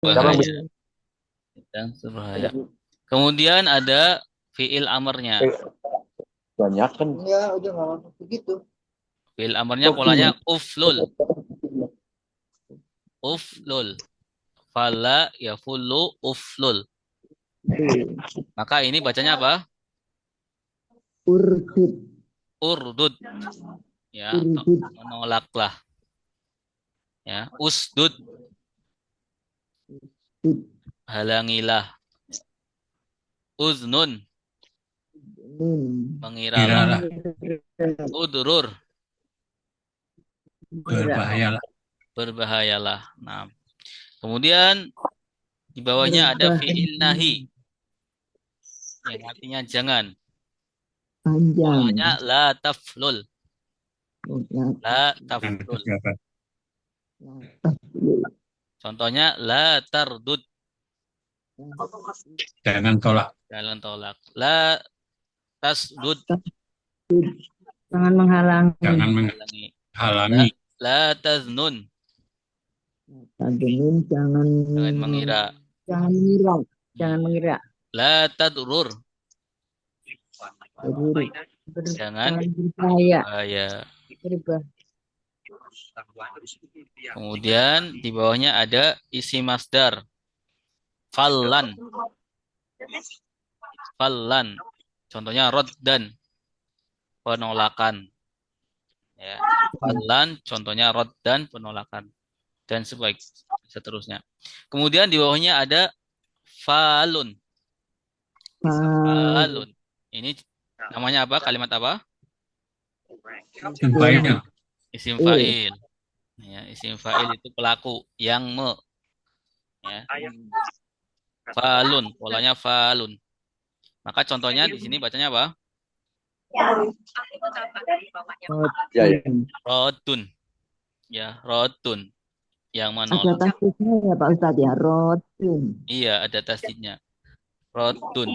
Gampang berbahaya. bisa. Sedang berbahaya. Kemudian ada fiil amarnya. Banyak kan. Ya, udah nggak begitu. Fiil amarnya Kopi. polanya uflul. Uflul. Fala yafulu uflul. Maka ini bacanya apa? Urdut. Urdud. Ya, atau Urdut. menolaklah. Ya, usdud. Halangilah. Uznun. Mengiralah. Kiralah Udurur. berbahayalah. Berbahayalah. Nah, kemudian di bawahnya ada fiil nahi. Yang artinya jangan. Panjang. Polanya la taflul. La Dengan taflul. pejabat. Contohnya la tardud. Jangan tolak. Jalan tolak. La tasdud. Jangan menghalangi. Jangan Halangi. La, menghalangi. la taznun. Tadunin jangan Jangan mengira. jangan mengira. Jangan mengira. La tadurur. Jangan Jangan berbahaya. bahaya. Berubah. Kemudian di bawahnya ada isi masdar. Fallan. Fallan. Contohnya roddan. Penolakan. Ya. Fallan. Contohnya roddan. Penolakan. Dan seterusnya. Kemudian di bawahnya ada falun. Falun. Ini namanya apa? Kalimat apa? Sumpahnya. Isim fa'il. Ya, isim fa'il itu pelaku yang ya. Falun, polanya falun. Maka contohnya di sini bacanya apa? Ya, ya. Rodun. Ya, rodun. Yang Ada menolak. tasbihnya ya Pak Ustadz ya. Rodin. Iya, ada tasdidnya. Rodun.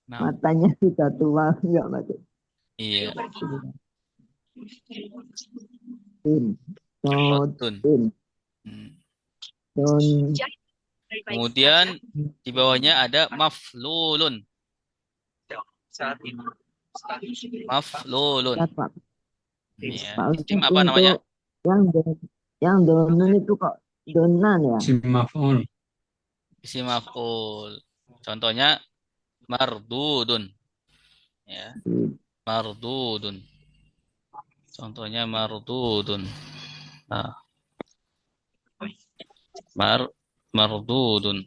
Nah, Matanya sudah tua enggak Pak? iya, Rodin. rodun. Rodin. Hmm. Don. Kemudian di bawahnya ada maflulun. Maflulun. Siapa? Ya. Pak Isim Ustadz apa namanya? untuk yang yang donan itu kok donan ya? Si maf'ul. Isim maf'ul. Contohnya mardudun. Ya, mardudun. Contohnya mardudun. Nah, mardudun.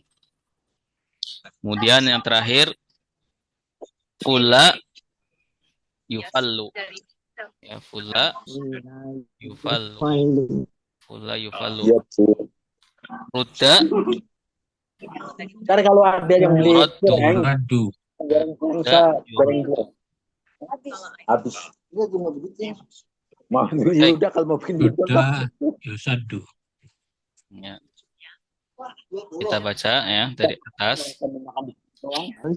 Kemudian yang terakhir fula yufallu. Ya, fula yufallu. Fula yufallu. Iya, Bu. Ruda Ntar kalau ada yang beli yuraddu. goreng, Radu. goreng Ruda bisa goreng yuraddu. habis. Iya cuma begitu. Mau ya Baik. udah kalau mau bikin gitu. Sudah yusadu. Ya, kita baca ya dari atas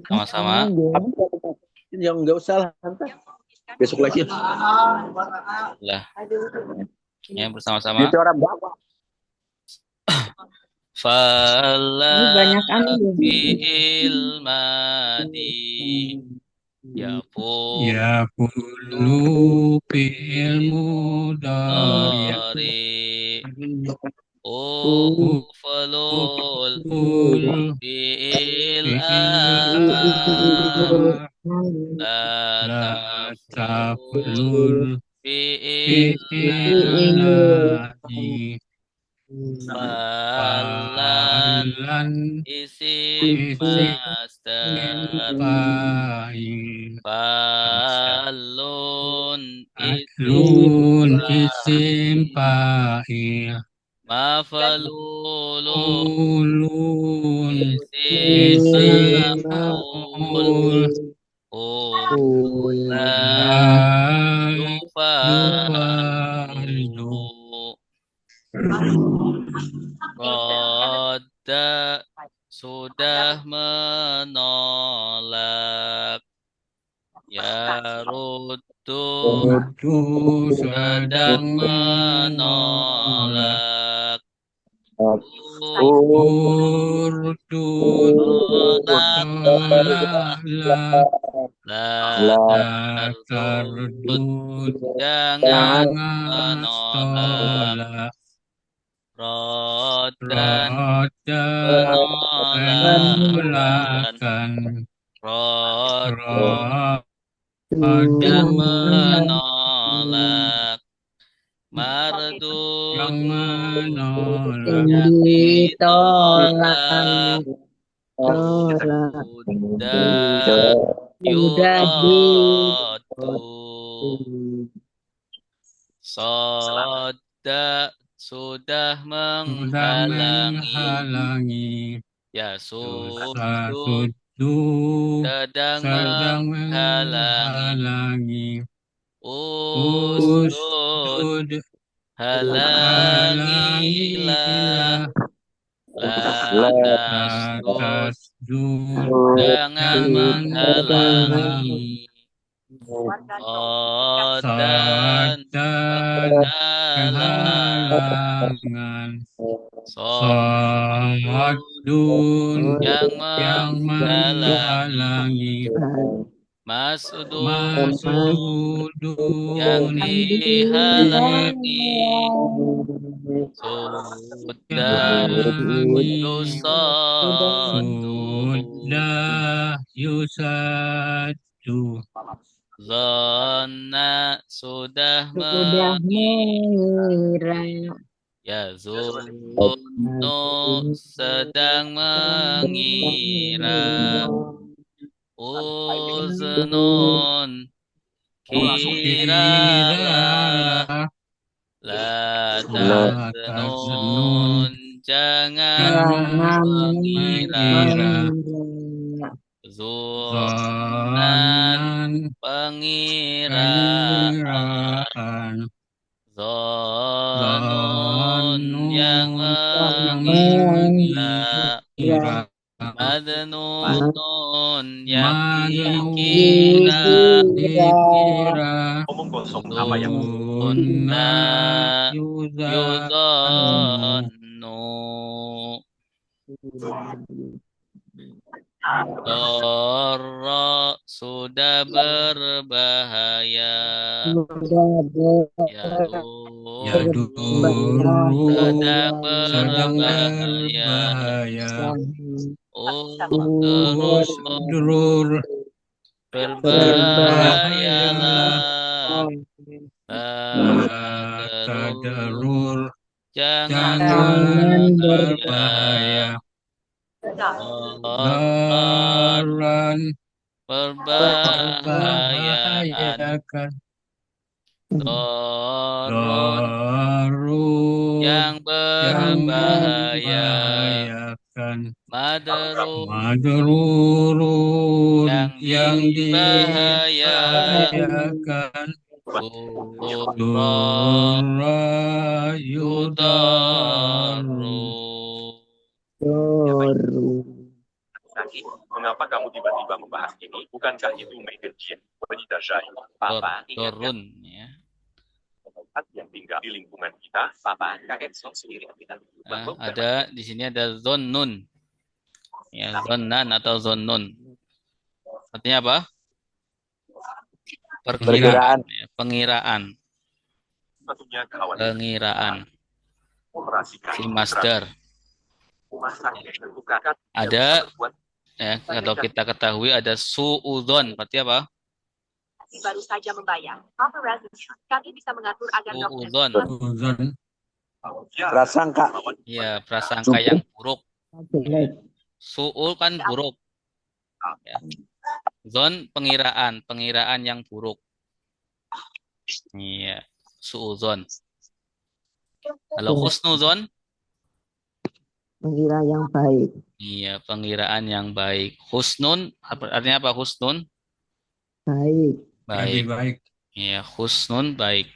sama-sama. Yang enggak usah lah, nanti besok lagi. Lah, ya bersama-sama. Itu orang bawa. Fala Banyak anu fi'il madi yafu Ya bulu ilmu dari dari ufalul fi'il amar la la taful taflul fi'il fi'ilati falan falan isim isim masdar fa'il falun lun isim isim fa'il mafalulun ulun isim isim maf'ul la yufalu yufalu Roda sudah menolak. Ya Rudu Rudu sedang sedang menolak menolak. Urdud Tolak Tolak La La tardud Tardud Jangan Jangan menolak tolak Rodan Rodan penolakan Penolakan Rodud yang Rodan menolak Yang Mardudun menolak yang ditolak, ditolak tolak, Sudah sudah di yuradu Soda sudah Sudah menghalangi menghalangi Ya sudu Sasudu sedang sedang menghalangi menghalangi Usdud Usdud halangilah halangilah La tasdud Tasdud jangan jangan menghalangi menghalangi Sodan Sadan penghalang penghalangan Sodun Sodun yang yang menghalangi menghalangi Masudun yang Masudun dihalangi Sudah dihalangi yusadu Sudah yusadu Zona sudah sudah mengira, Ya zunnu sedang mengira Uznun kiralah La La taznun jangan jangan mengira mengira, Zunan pengiraan pengiraan Zonun yang yang mengira mengira Madnunun yang Madnun dikira dikira Dunna Dunna yuzannu yuzannu Doro sudah berbahaya Ya Yadurru sedang sedang berbahaya berbahaya Udrur Udrur berbahayalah Tadarur Jangan jangan berbahaya Daran Daran berbahayaan membahayakan Dorun Darun yang yang berbahaya membahayakan Madrun Madrurun yang yang dibahayakan dibahayakan Durra Durra yudaru yudaru Naki, mengapa kamu tiba-tiba membahas ini? Bukankah itu Megan Jin, wanita Zhai? Papa, Dorun ya. Yang tinggal di lingkungan kita, Papa, kakek Son sendiri kita. Ada di sini ada zonnun. Ya, zonnan atau zonnun. Artinya apa? Perkiraan. Ya, pengiraan. Satunya kawan Pengiraan. operasikan. Si masdar. Ada ya, kalau kita ketahui ada suudzon, berarti apa? Baru saja membayar. Kami bisa mengatur agar Suudzon. Uzon Prasangka. Ya, prasangka yang buruk. Suul kan buruk. Ya. Zon pengiraan yang buruk. Iya, suudzon. Kalau husnuzon? mengira yang baik, Iya, pengiraan yang baik. Husnun, artinya apa husnun? baik, lebih Baik. baik. Iya, husnun baik.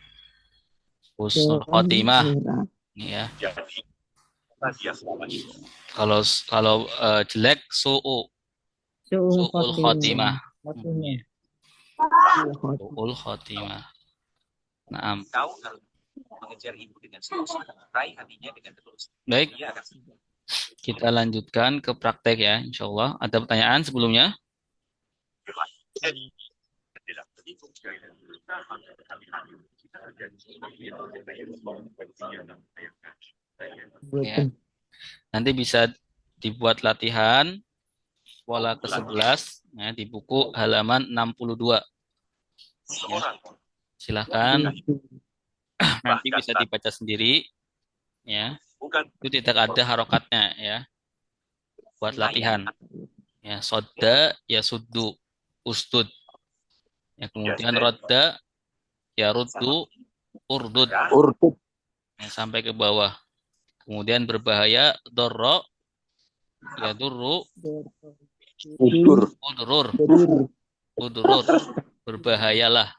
Husnul khotimah. Iya. Jadi, rahasia selama ini. Kalau jelek su'ul khotimah. Iya, su'ul khotimah. Naam. Kau harus mengejar ibu dengan serius, raih hatinya dengan tulus. Baik. Dia akan Kita lanjutkan ke praktek ya, insya Allah. Ada pertanyaan sebelumnya? Jadi, tidak terhitung sekali dan berusaha berkali-kali. Kita berjanji Ya. Nanti bisa dibuat latihan pola ke-11 ya, di buku halaman 62. seorang Silahkan nanti bahkan bisa dibaca sendiri ya. bukan Itu tidak ada harokatnya ya. Buat latihan. Ya, sodda ya suddu ustud. Ya, kemudian rodda ya ruddu urdud Urtub. ya, sampai ke bawah. Kemudian berbahaya dorro ya durru Udur. udurur Berur. udurur berbahayalah.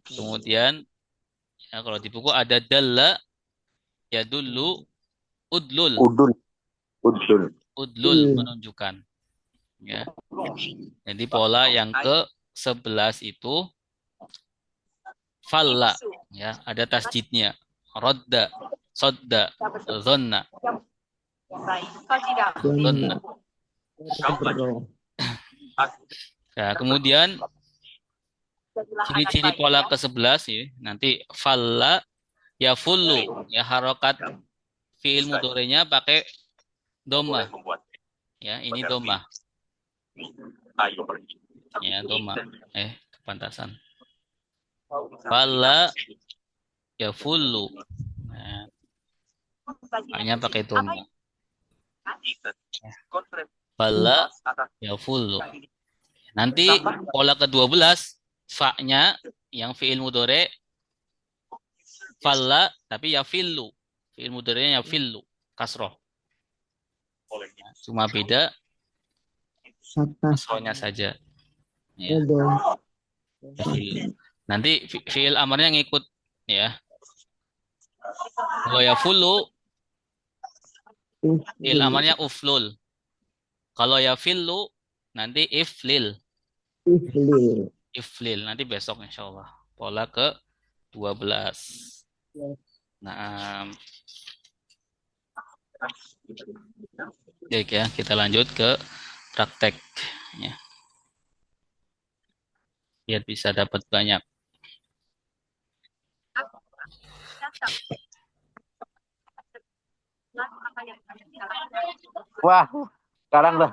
Kemudian ya, kalau di buku ada dalla ya dulu udlul Udul. Udul. udlul menunjukkan ya. Jadi pola yang ke-11 itu falla ya, ada tasjidnya. Rodda, sodda, zonna, Baik, kau tidak. zonna. Berro. Ya, kemudian Jadilah anak ciri-ciri baik, pola ya. ke-11 ya, nanti falla ya fullu ya, harokat fiil mudhari'nya pakai boleh doma membuat ya, ini doma ayo pergi. ya, doma kepantasan. Falla ya fullu nah, hanya pakai doma. Falla ya fullu. Nanti pola ke-12 fa-nya yang fiil mudhari falla tapi ya fillu. Fiil mudhari'nya ya fillu, kasroh. Cuma beda Kata. kasrohnya saja. Ya. Edo. Nanti fiil amarnya ngikut ya. Kalau ya fullu fiil amarnya uflul. Kalau ya fillu nanti iflil. Iflil. Iflil nanti besok insyaallah. Pola ke-12. Nah, baik ya, kita lanjut ke prakteknya. Biar bisa dapat banyak. Wah, sekarang dah.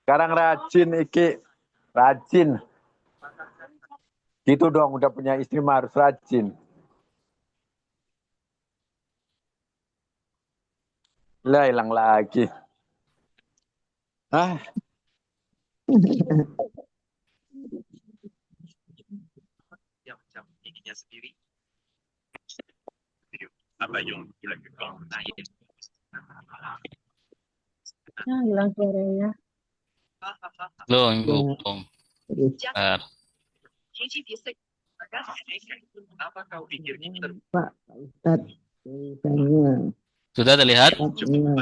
Sekarang rajin iki. Rajin. Gitu dong, udah punya istri mah harus rajin. Lah, hilang lagi. Ah, Yang macam giginya sendiri. Apa yang dilakukan lain? Hilang suaranya. Loh, belum. Bentar. Apa kau pikir ini Pak Ustadz. Ceritanya. Sudah terlihat? Iya.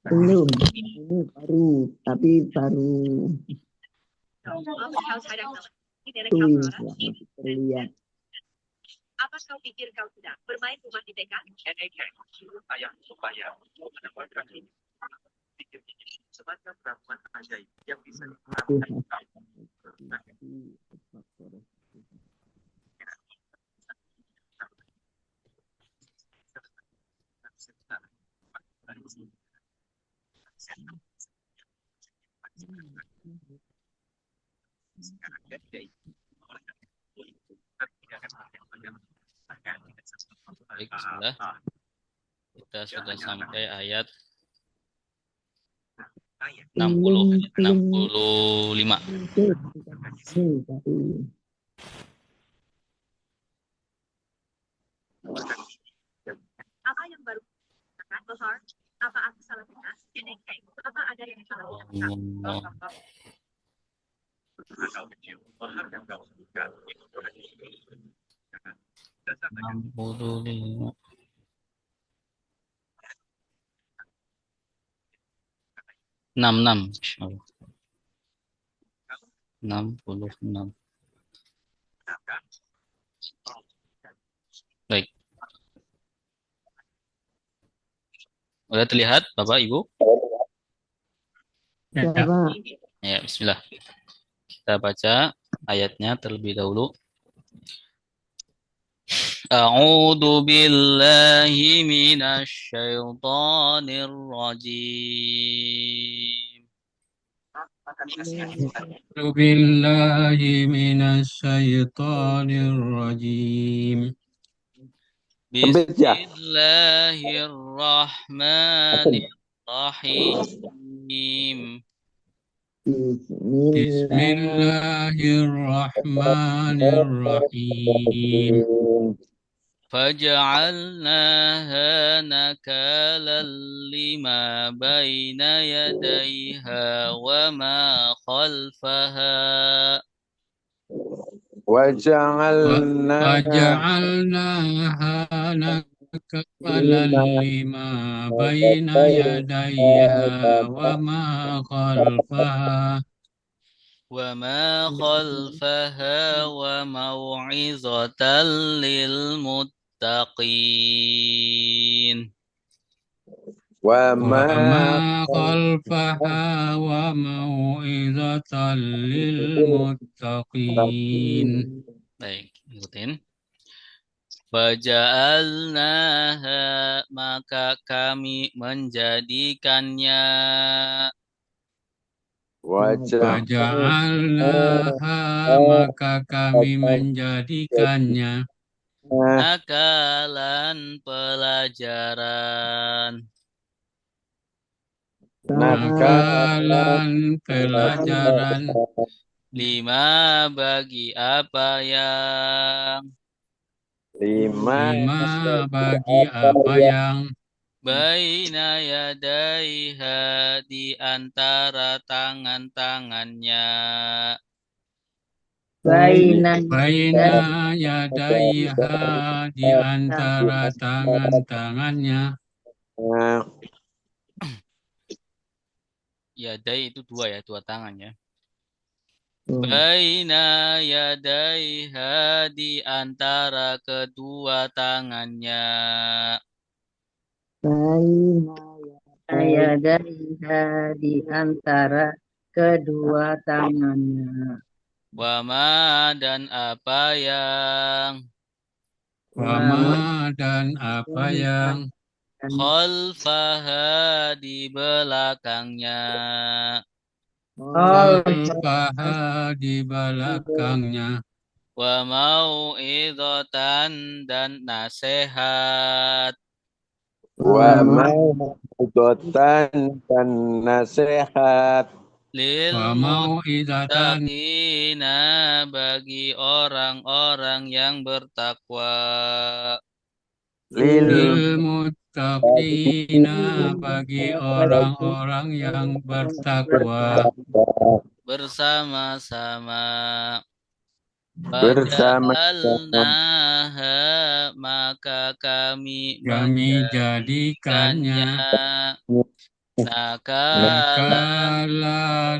Belum. Ini baru. Tapi baru. Tuh. Terlihat. Apa kau pikir kau tidak bermain rumah di TK? supaya mendapatkan ini. Pikir ini semacam ramuan ajaib yang bisa Baik, sudah. Kita sudah sampai ayat 65. Apa yang baru? Bahar, apa aku salah dengar? Apa ada yang salah dengar? akal kecil. Mahar yang kau sebutkan itu berarti 65. 66. Insyaallah. 66. Baik. Udah terlihat, Bapak, Ibu? Ya, Ya, Pak. Ya, bismillah. Kita baca ayatnya terlebih dahulu. A'udzu billahi minasyaitonir rajim. أعوذ بالله من الشيطان الرجيم Sempit ya. Bismillahirrahmanirrahim. بسم Bismillah. الله الرحمن الرحيم فجعلناها نكالا لما بين يديها وما خلفها Waja'alna وجعلناها نكالا لما بين يديها وما خلفها وموعظة للمتقين. wa ma وما خلفها وموعظة للمتقين. Baik, ikutin. Faja'alnaha, maka kami menjadikannya. Faja'alnaha, maka kami menjadikannya Nakalan pelajaran. nakalan pelajaran Lima bagi apa yang lima bagi apa yang baina yadaiha, di antara tangan-tangannya. Baina baina yadaiha, di antara tangan-tangannya. Yadai itu dua ya, dua tangan ya. Hmm. Baina yadaiha, di antara kedua tangannya. Baina yadaiha, di antara kedua tangannya. Wama, dan apa yang Wama, dan apa yang khalfaha, di belakangnya. khalfaha, di belakangnya. Wa mau'izatan, dan nasihat. wa mau'izatan dan nasihat Lil Wa mau'izatan, muttaqina, bagi orang-orang yang bertakwa. lil lil muttaqina, bagi orang-orang yang bertakwa. Bersama-sama. bersama Faja'alnaha, maka kami Jadikannya nakalan nakalan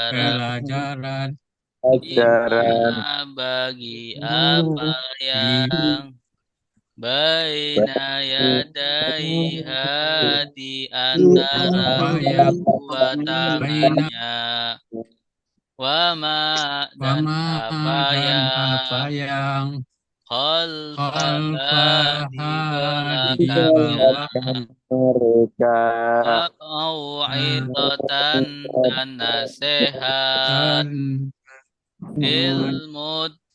pelajaran. ajaran Lima bagi apa yang baina yadaiha, di antara apa yang kedua tangannya. Wama, dan Wama, apa dan apa yang yang khalfaha, di di belakangnya. mereka Mau'izatan, dan nasihat.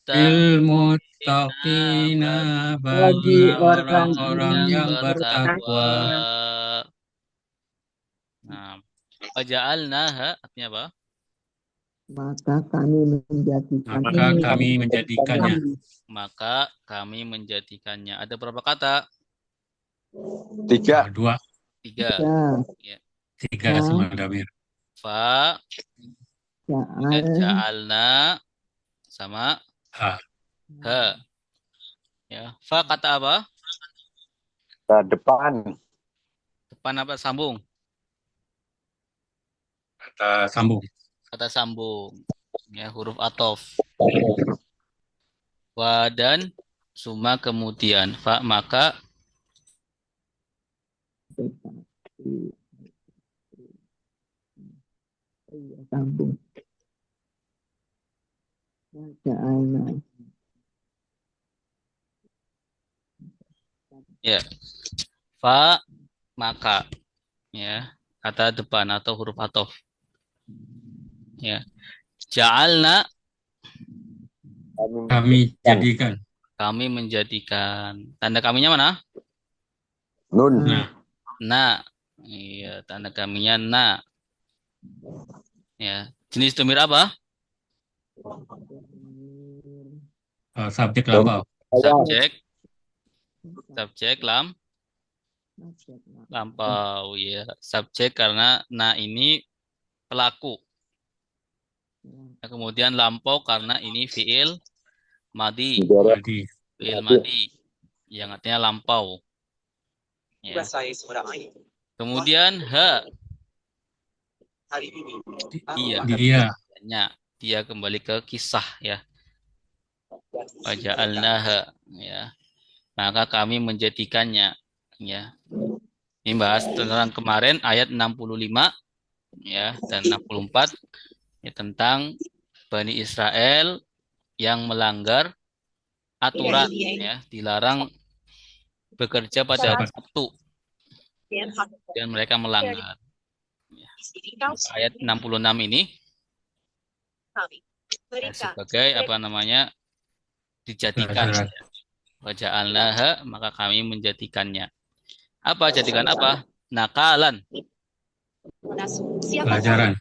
ilmuttaqina, bagi orang-orang yang bertakwa. Nah, waja'alnaha artinya apa? Maka kami menjadikan Maka kami menjadikannya Maka kami menjadikannya. Ada berapa kata? tiga dua, Tiga. tiga sama damir. Fa, ja'alna, sama Ha. ha. Ya. Fa kata apa? ke depan Depan apa? Sambung. Kata sambung. Kata sambung. Ya, huruf atof. Wa, dan suma kemudian fa, maka tetapi iya sambung. Waja'alna Ya, fa maka ya kata depan atau huruf athof. Ya, ja'alna Kami jadikan. kami menjadikan. Tanda kaminya mana? Nun. Nah, Na. Iya, tanda kaminya na. Ya, jenis domir apa? subjek lampau. Subjek lampau ya. Subjek karena na ini pelaku. Nah, kemudian lampau karena ini fiil madi. Jadi, Fiil madi yang artinya lampau. Ya. Kemudian ha. Hari ini Iya. Dia kembali ke kisah ya. Waja'alnaha ya. Maka kami menjadikannya ya. Ini bahas tentang kemarin ayat 65 ya dan 64 ya, tentang Bani Israel yang melanggar aturan ya, dilarang bekerja pada hari Sabtu dan mereka melanggar. Ya. Ayat 66 ini ya, sebagai apa namanya dijadikan pelajaran. waja'alnaha maka kami menjadikannya. Apa jadikan apa? Nakalan. Pelajaran.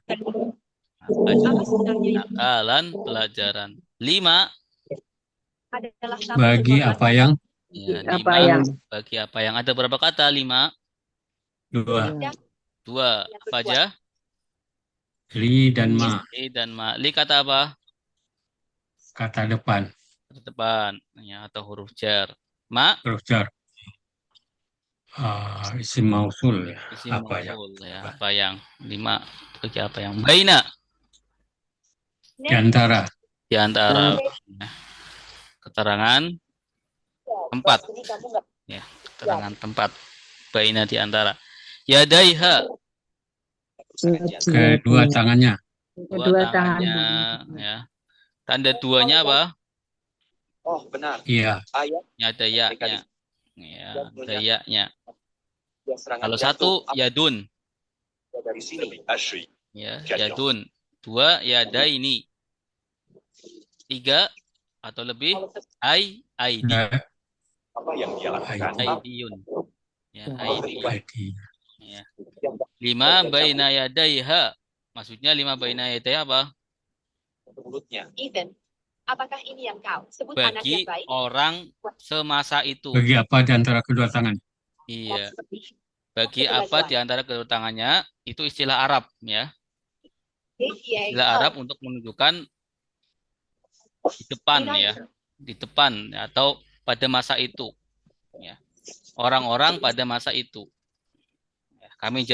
Nakalan pelajaran. 5 Bagi apa yang ya, apa 5 yang bagi apa yang ada berapa kata? 5 dua, 2 apa aja? li dan ma, Li dan ma. Li kata apa? kata depan, Kata depan ya, atau huruf jar. Ma huruf jar. Isim mausul ya. isim Apa yang? maf'ul ya, apa yang 5 bagi apa yang baina Di antara. di antara ya. Keterangan tempat ya, keterangan tempat baina di antara yadaiha Kedua tangannya. dua tangannya ya. Tanda duanya apa? Oh, benar. Iya. Ayat Yadayanya ya, dayanya. yang serangan Kalau jantung satu yadun dari sini. Asyik. ya, yadun. 2 yadaini. 3 atau lebih aidi. Apa yang dia lakukan? Aidiyun. Ya, aidi. ID. Ya. 5 baina yadaiha. Maksudnya 5 baina yadaiha apa? Mulutnya. Ethan, apakah ini yang kau sebut anak Bagi yang baik? orang semasa itu. Bagi apa di antara kedua tangan? Iya. Bagi apa di antara kedua tangannya itu istilah Arab ya. Istilah Arab untuk menunjukkan di depan ya. Di depan atau pada masa itu. Ya. Orang-orang pada masa itu. Ya, kami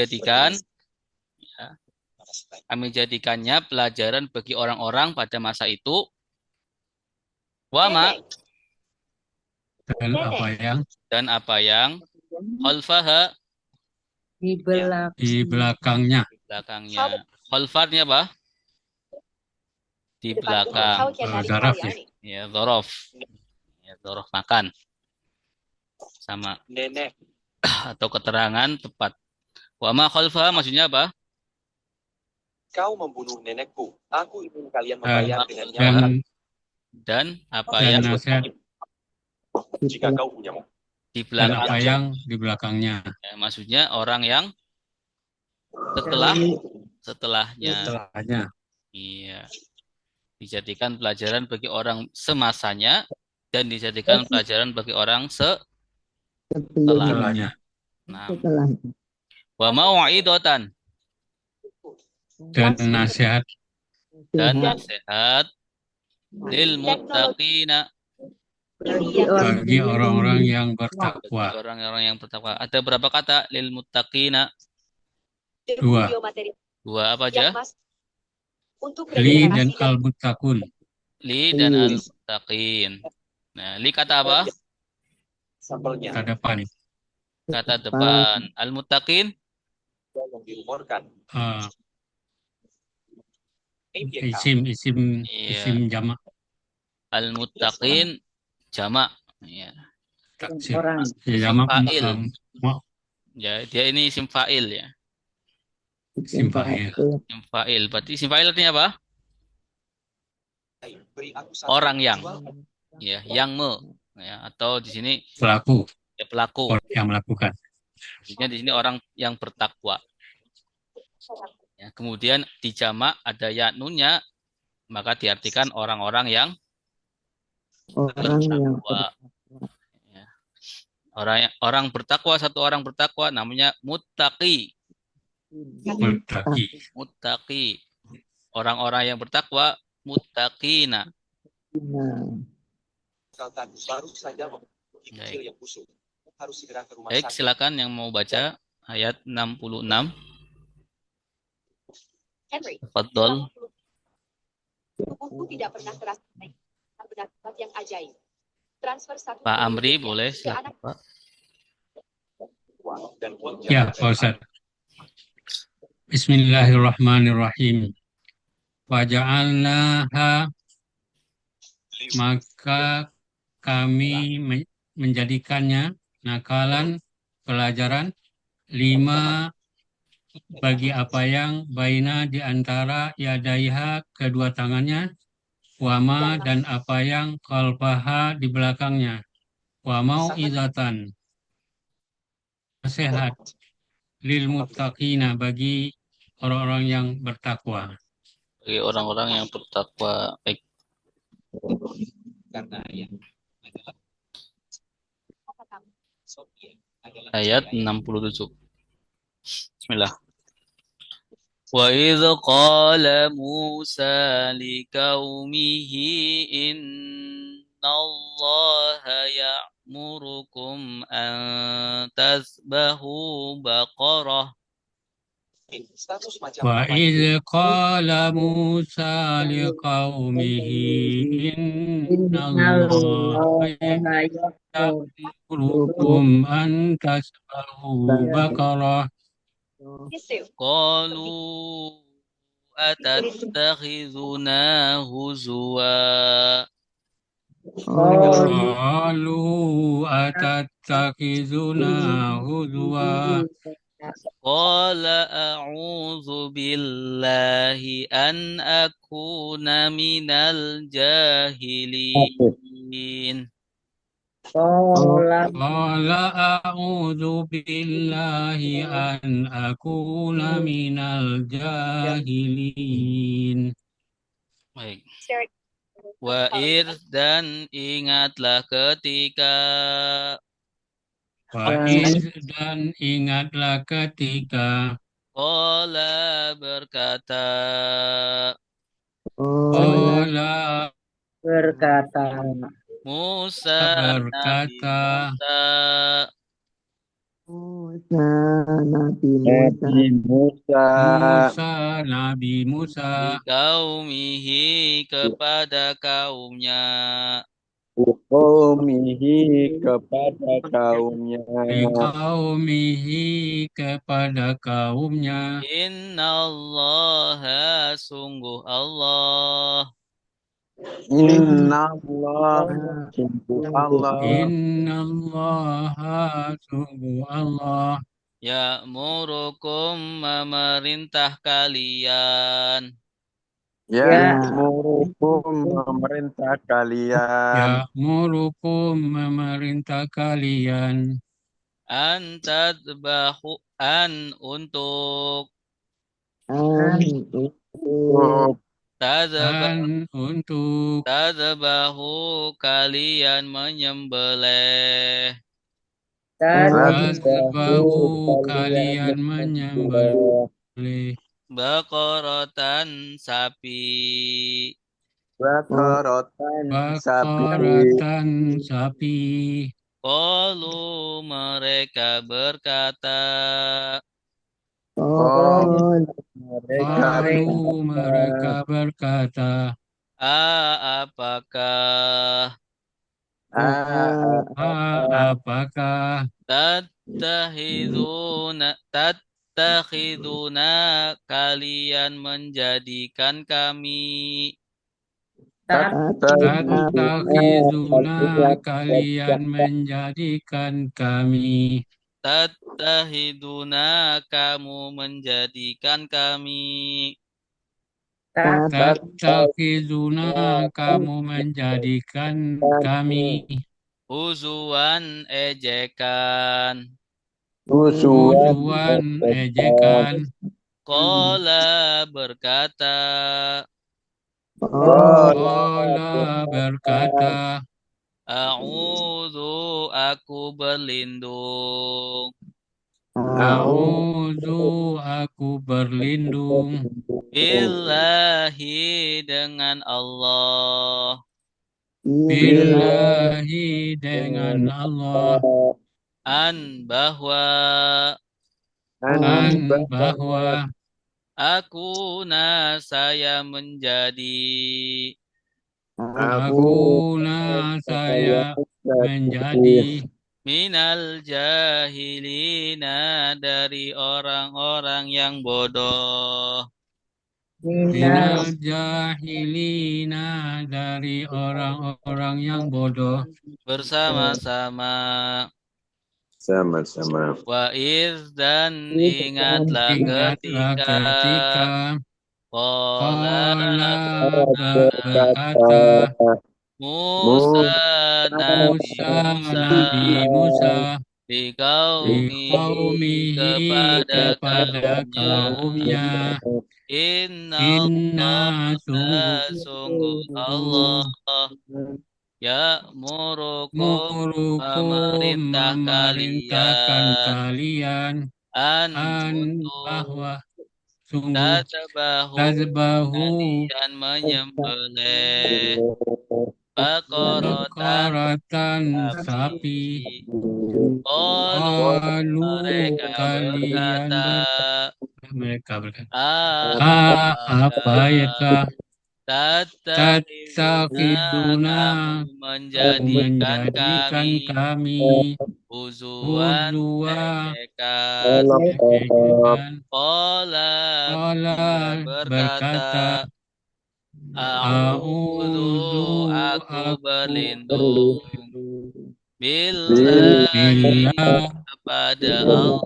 jadikannya pelajaran bagi orang-orang pada masa itu. Wama Dan apa yang khalfaha di belakang di belakangnya. Khalfarnya apa? Di belakang. Zaraf ya. Ya, dzaraf. Ya, dzaraf makan. Sama. Nenek. Atau keterangan tepat. Wama khalfaha maksudnya apa? Kau membunuh nenekku. Aku ingin kalian membayar dengan nyawa. Dan apa Dan yang nasihat Jika kau punya di dan belakang. apa yang di belakangnya. Ya, maksudnya orang yang setelahnya. Iya. Dijadikan pelajaran bagi orang semasanya dan dijadikan pelajaran bagi orang setelahnya. Nah, wa mau'idatan Dan nasihat lil muttaqina bagi orang-orang yang bertakwa. Orang-orang yang bertakwa. Ada berapa kata lil muttaqina? 2. 2 apa aja? Li dan al-muttaqun. Li dan al-muttaqin. Nah, li kata apa? sampelnya. Kata depan. Kata depan. Al-muttaqin. Yang dirumorkan. Ah, APK. isim Iya. jamak Al-muttaqin jamak. Ya. taksir. Orang. Ya, jamak Fa'il. mu- Ya, dia ini isim fa'il ya. isim fa'il. Isim fa'il. Berarti isim fa'il artinya apa? Beri aku satu. Orang yang. Jual. Ya, yang ya, atau di sini Pelaku, ya, pelaku. orang yang melakukan. Artinya di sini orang yang bertakwa. Ya, kemudian di jamak ada ya nunnya, maka diartikan orang-orang yang bertakwa. Ya. Orang bertakwa, satu orang bertakwa namanya muttaqi. Muttaqi. Muttaqi. Orang-orang yang bertakwa muttaqina. Misalkan baru saja memiliki kecil yang busuk. Harus segera ke rumah Baik, sakit. silakan yang mau baca ayat 66. Henry, Tafadhol. tubuhku tidak pernah terasa baik. Benar-benar yang ajaib. Transfer satu Pak Amri ke boleh anak silakan, Pak. Dan Ya, Pak Ustaz. Bismillahirrahmanirrahim. Waja'alnaha, maka kami menjadikannya nakalan pelajaran lima bagi apa yang baina di antara yadaiha kedua tangannya, wama dan apa yang kalbaha di belakangnya, wamau izatan nasihat lil muttaqina bagi orang-orang yang bertakwa. Bagi orang-orang yang bertakwa. Baik. karena yang Ayat 67. Bismillah. Wa idh qala Musa liqaumihi innallaha ya'murukum an tasbahu baqarah. status macam Wa apa idh qala Musa liqaumihi innallaha ya'murukum an tasbahu baqarah. Qalu atattakhizuna huzwa. Qalu atattakhizuna huzwa. Qala a'udzu billahi an akuna minal jahilin. Qala a'udzu billahi an akuna minal jahilin. Baik. Wa'id dan ingatlah ketika Wa'id dan ingatlah ketika Qala berkata Qala Musa Nabi berkata Musa Nabi Musa Qaumihi kepada kaumnya Liqaumihi kepada kaumnya Innallaha sungguh Allah Innallaha sungguh Allah Ya'murukum memerintah kalian Ya'murukum memerintah kalian Antadbahu untuk dan untuk Tadbahu kalian menyembelih Tazbahu kalian menyembelih Baqaratan sapi Bakaratan sapi. Qalu mereka berkata Lalu mereka berkata, apakah apakah tattakhiduna kalian menjadikan kami. Tattakhizuna kalian menjadikan kami. Tattahiduna kamu menjadikan kami. Tattakhizuna kamu menjadikan kami. Huzuan ejekan. Huzuan ejekan. Qala berkata. Qala berkata. A'udzu aku berlindung. A'udzu aku berlindung. Billahi dengan Allah. Billahi dengan Allah. Bahwa Bahwa saya menjadi saya menjadi minal jahilina dari orang-orang yang bodoh. minal jahilina dari orang-orang yang bodoh. Bersama-sama. Sama-sama. Dan ingatlah ketika Qala berkata Musa Nabi Musa di qaumihi kepada kaumnya. Inna sungguh Allah murukum memerintahkan kalian bahwa sungguh tazbahu dan menyembelih bakaratan sapi. Qalu mereka berkata, apa ya kah tattakhiduna menjadikan kami huzwa Qala berkata A'udzu aku berlindung billah kepada Allah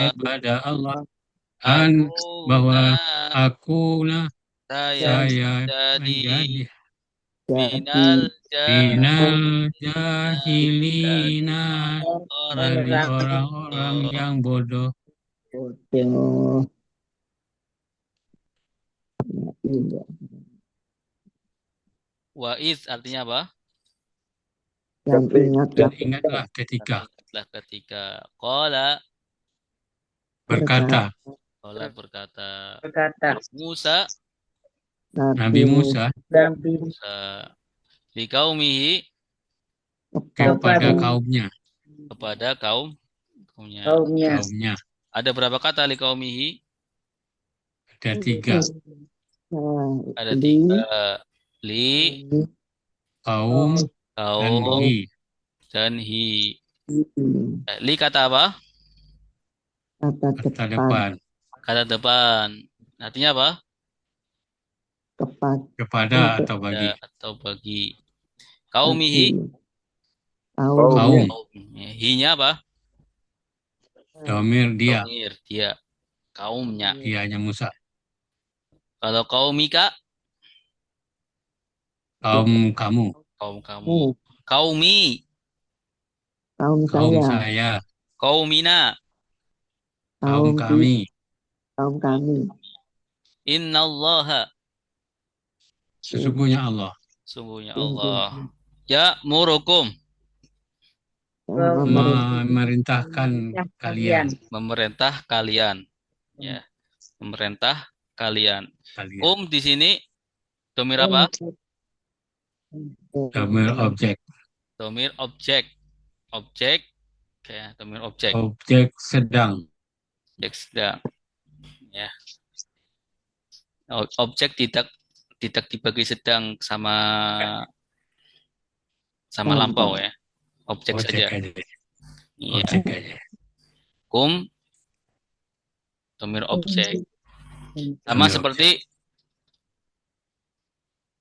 kepada Allah bahwa akulah saya menjadi minal jahilina dari orang-orang yang bodoh. Wa'iz artinya apa? Dan ingatlah ketika Qala berkata Musa Nabi Musa di kaumihi kepada kaumnya. Ada berapa kata li kaumihi? Ada 3. Ada 3. Li Kaum dan hi. Li kata apa? Kata depan. Kata depan. Artinya apa? Kepada atau bagi. Kaumihi. Kaum. Hinya apa? Domir dia. Kaumnya. Dianya Musa. Kalau kaumika? Kaum kamu. Kaumi. Kaum saya. Kaumina. Kaum kami. Innallaha. Sesungguhnya Allah. Ya murukum. Memerintahkan kalian. Ya. Memerintah kalian. Di sini domir apa? Domir objek. Domir objek. Domir objek. Objek sedang. Ya. Objek tidak dibagi sedang sama sama lampau ya. Objek Objek saja. aja. Iya. Objek aja. Kum domir objek. Sama Domir seperti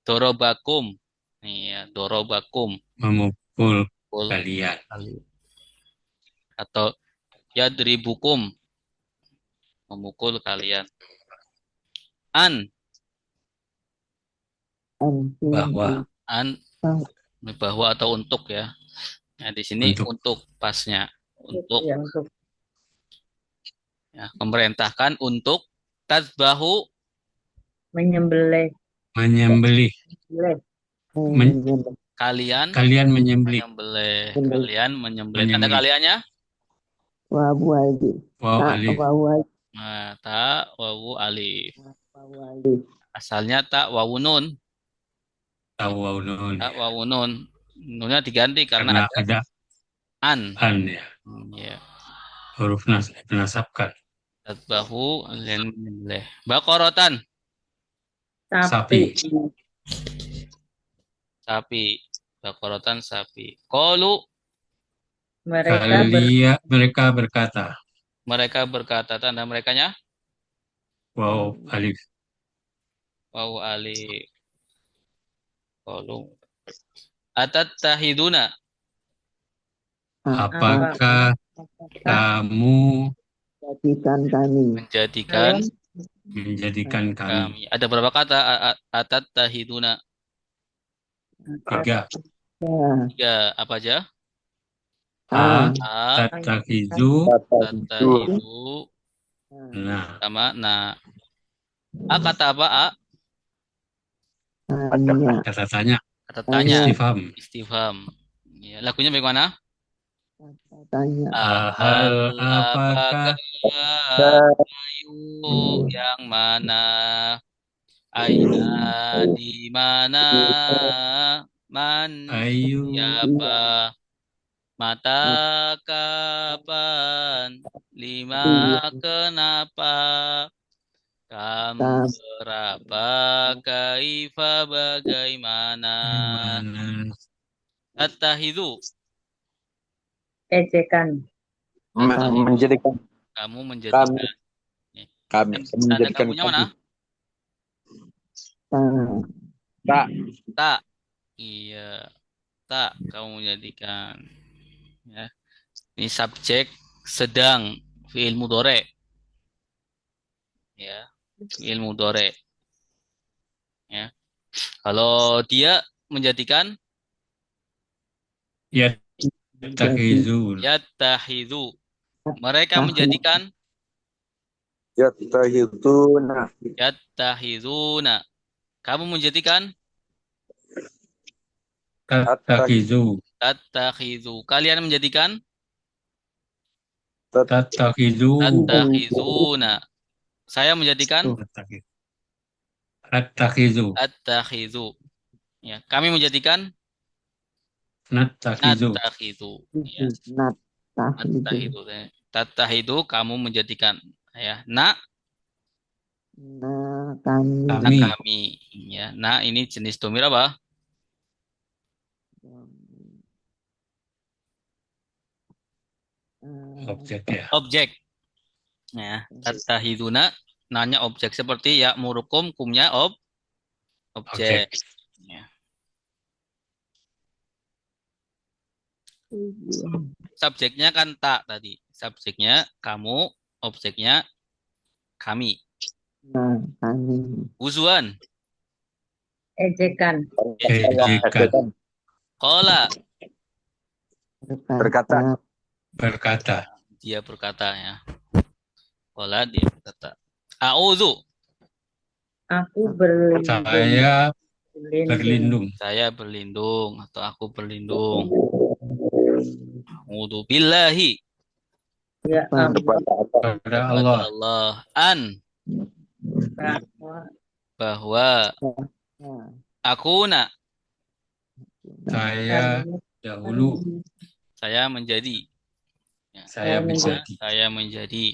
dorobakum. Iya, dorobakum. Memukul Kul. kalian. Atau yadribukum. Memukul kalian. An. Bahwa. An. Bahwa atau untuk ya. Nah, di sini untuk pasnya. Untuk. Ya, untuk Ya, memerintahkan untuk tazbahu. menyembelih. Menyembelih. Kalian Menyembelih. Kalian menyembelih. Tanda kaliannya? Wawu alif. Wow, alif. Wawu alif. Nah, ta wawu alif. Wawu alif. Asalnya ta wawu nun. Tahu nun. Ta wawu nun. Nunnya diganti karena Ada an. ya. Ya. Huruf nasabkan. Tazbahu kalian menyembelih. Baqaratan. Sapi. Sapi. Baqaratan sapi. Qalu. Mereka berkata. Mereka berkata. Tanda merekanya? Wow, alif. Wawu alif. Qalu. Atattahiduna. Apakah kamu menjadikan kami? Ada berapa kata atattahiduna? 3. 3. Apa aja? Tatakhizu. Tattahidu. Nah, Sama na. Kata apa? kata tanya. Kata tanya. Istifham. Istifham. Ya, lagunya bagaimana? Apakah kayu yang mana? Aina di mana? ayu Siapa? Mata kapan? 5 kenapa? Kamu berapa? Kaifa bagaimana? mana? Tattahidu. Ejekan. Menjadikan Kamu menjadikan. kami Tanda menjadikan kamunya mana? Tak. Iya. Tak kamu menjadikan. Ya. Ini subjek sedang fi'il mudhari. Ya. Fi'il mudhari. Ya. Kalau dia menjadikan Yattakhizun. yattakhidhu. Mereka menjadikan yattahiduna yattakhiduna. Kamu menjadikan Tattakhizu. tattakhidhu. Kalian menjadikan Tattakhizu. tattakhizuna. Saya menjadikan Tattakhizu. attakhidhu. Ya, kami menjadikan Nattakhizu. nattakhidhu. Ya, nattakhidhu. Tattakhidhu kamu menjadikan ya. Kami. Kami ya. Nah, ini jenis domir apa? Objek ya. Objek. Ya, tattahiduna nanya objek seperti ya murukum kumnya objek. Ya. Subjeknya kan tak tadi. Subjeknya kamu, objeknya kami. Uzuan. Ejekan. Ejekan. Qala. Berkata. Dia berkata ya. Qala dia berkata. A'udzu. Aku berlindung. Saya berlindung. Saya berlindung atau aku berlindung. A'udzu billahi. Ya Kepada Allah. Allah. An. Bahwa. Akuna. Saya dahulu. Saya menjadi. Ya. Saya menjadi. Saya menjadi.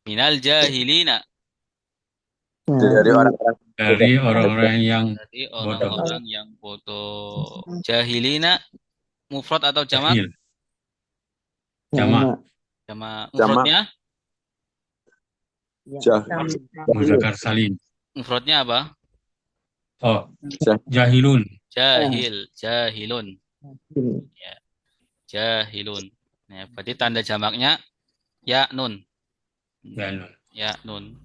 Minal jahilina. Dari orang-orang dari orang-orang yang Dari bodoh. orang-orang yang bodoh. Jahilina mufrad atau jamak? Jahil. Jamak. Jamak. Jamak. Mufradnya? jah. Muzakkar salim. Mufradnya apa? Oh, Jah. jahilun. Jahil, jahilun. Ya, jahilun. Ya, berarti tanda jamaknya ya nun. Jahilun. Ya nun.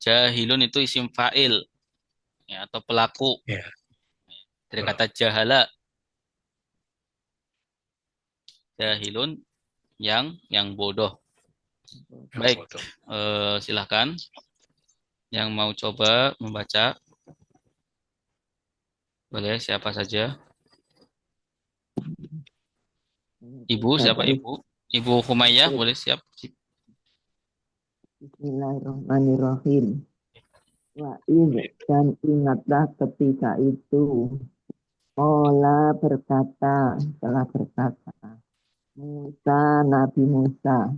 Jahilun itu isim fa'il ya, atau pelaku Ya. dari kata jahala. Jahilun yang bodoh. Yang Baik, bodoh. silahkan yang mau coba membaca. Boleh siapa saja. Ibu, siapa ibu? Ibu Humayyah, boleh siap. Bismillahirrahmanirrahim. Wa idh, dan ingatlah ketika itu Ola berkata, telah berkata Musa, Nabi Musa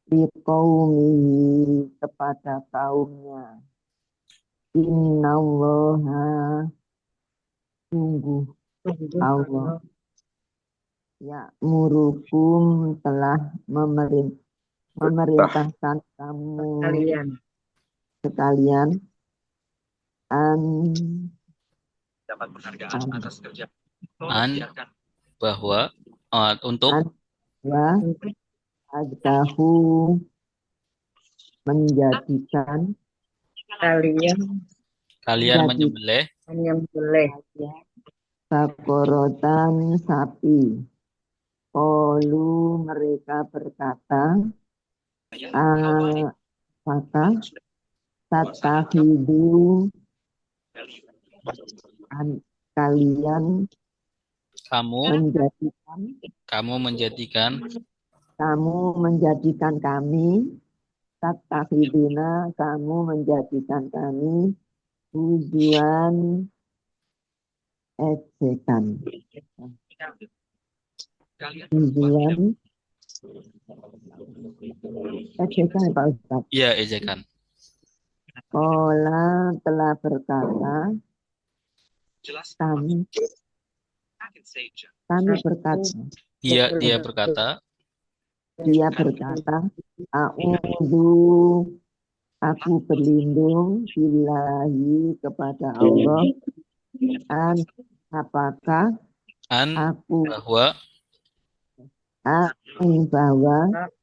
liqaumihi, kepada kaumnya, innallaha, sungguh Allah ya murukum, telah memerintahkan kamu sekalian an Dapat penghargaan atas kerja. Bahwa untuk wa adzahu, menjadikan kalian menyembelih bakorotan, sapi. Qalu, mereka berkata, apakah tatakhidu, kalian menjadikan kami, tatakhiduna, kamu menjadikan kami, tujuan ejekan. Tujuan ejekan Pak Ustaz. Iya, ejekan. Qala, telah berkata, kami berkata, Dia berkata, a'udzu, aku berlindung billahi, kepada Allah, apakah aku bahwa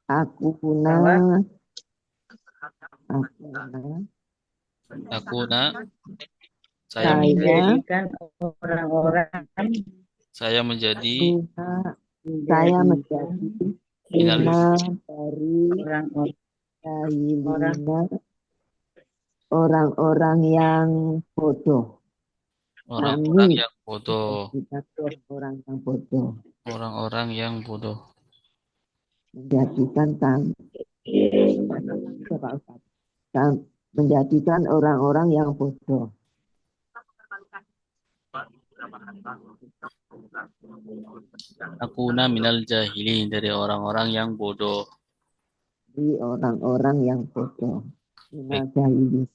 aku saya menjadi dari orang-orang yang bodoh. Orang-orang yang bodoh. Orang-orang yang bodoh. Menjadikan orang-orang yang bodoh. Akuna minal jahilin, dari orang-orang yang bodoh. Di orang-orang yang bodoh. Minal jahilin.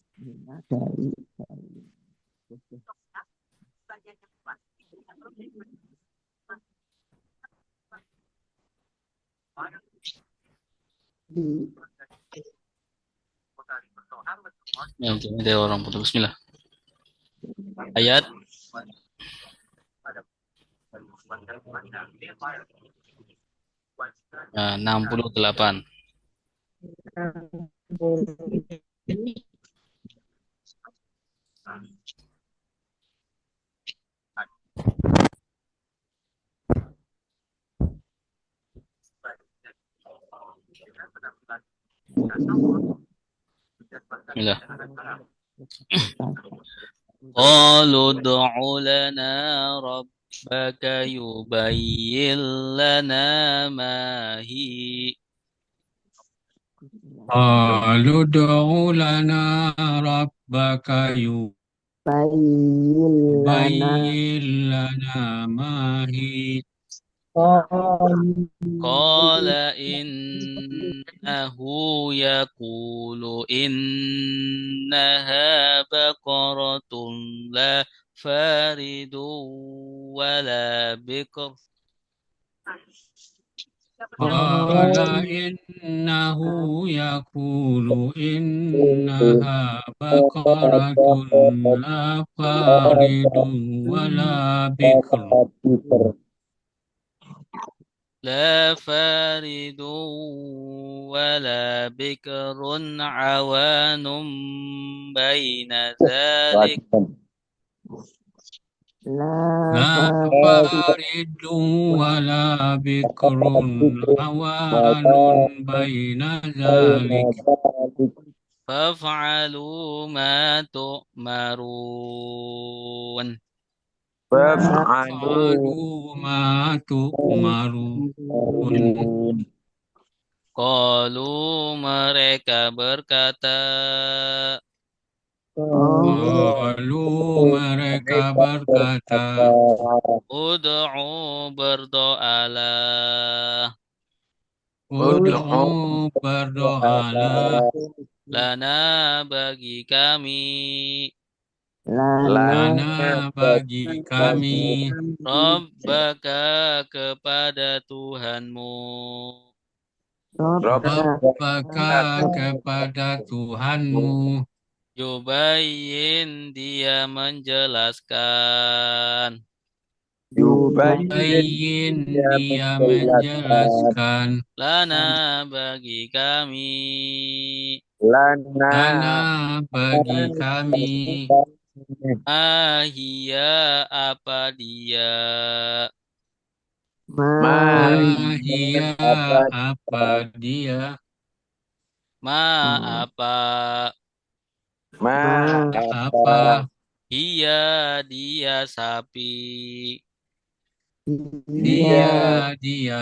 Dari orang bodoh. Bismillah. Ayat 68. Bismillah. Qalu ud'u lana rabbaka yubayyin lana ma hi. Qalu ud'u lana rabbaka yubayyin lana ma hi. Qala innahu yaqulu innaha baqaratun la faridu wala bikr. قال إنه يقول إنها بقرة لا فارض ولا بكر لا فارد ولا بكر عوان بين ذلك لا فارض ولا بكر عوان بين ذلك فافعلوا ما تؤمرون فافعلوا ما تؤمرون Qalu mereka berkata Lalu mereka berkata, Ud'u berdoalah Ud'u berdoalah lana bagi kami lana bagi kami Rabbaka kepada Tuhanmu Rabbaka kepada Tuhanmu Yubayyin dia menjelaskan Yubayyin dia menjelaskan Lana bagi kami Lana bagi kami Ahia apa dia Mahia apa dia Ma apa Apa Dia sapi dia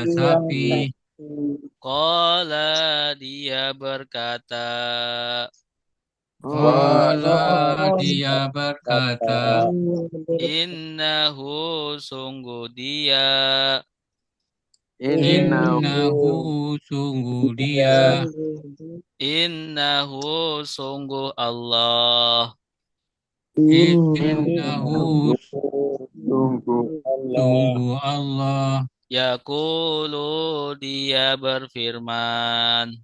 sapi Qala dia berkata Qala dia berkata Innahu sungguh dia Innahu sungguh dia Innahu sungguh Allah Innahu sungguh Allah Yaqulu dia berfirman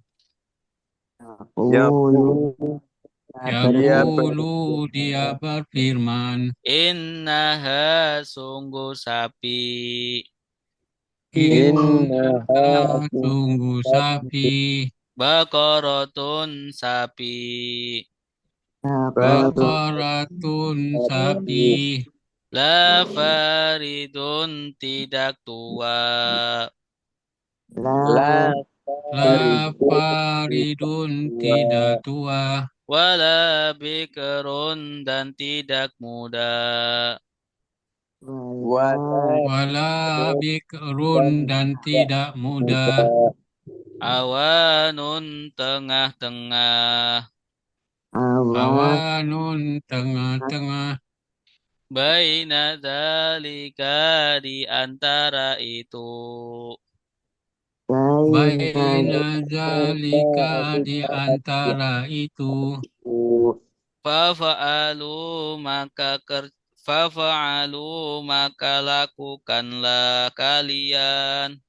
Yaqulu dia berfirman Innaha sungguh sapi Innaha sungguh sapi Baqaratun sapi Baqaratun sapi La faridun tidak tua La faridun tidak tua Wala bikrun dan tidak muda Wala bikrun dan tidak muda Awanun tengah-tengah Awanun tengah-tengah Baina dzalika di antara itu Baina zalika di antara itu Fafa'alu maka lakukanlah kalian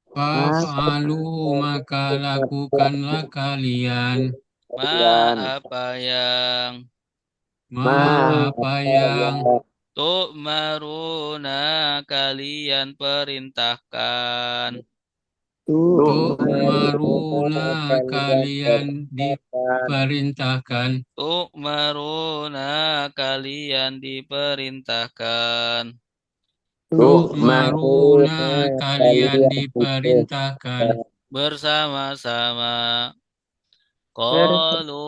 Fa'alu maka lakukanlah kalian apa yang tu'maruna kalian perintahkan Tu'maruna kalian diperintahkan Tu'maruna kalian diperintahkan Tu'maruna kalian diperintahkan bersama-sama Qalu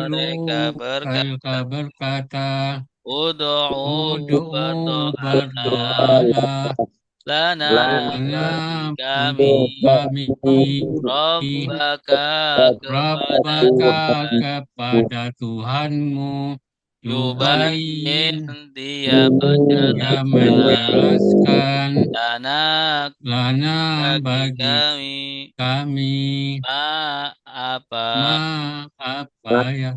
mereka berkata Ud'u Ud'u berdoalah berdoalah lana lana kami kami Rabbaka kepada Rabbaka Tuhan kepada Tuhanmu Yubayyin Yubayyin, dia dia menjelaskan lana lana bagi bagi kami kami apa apa ya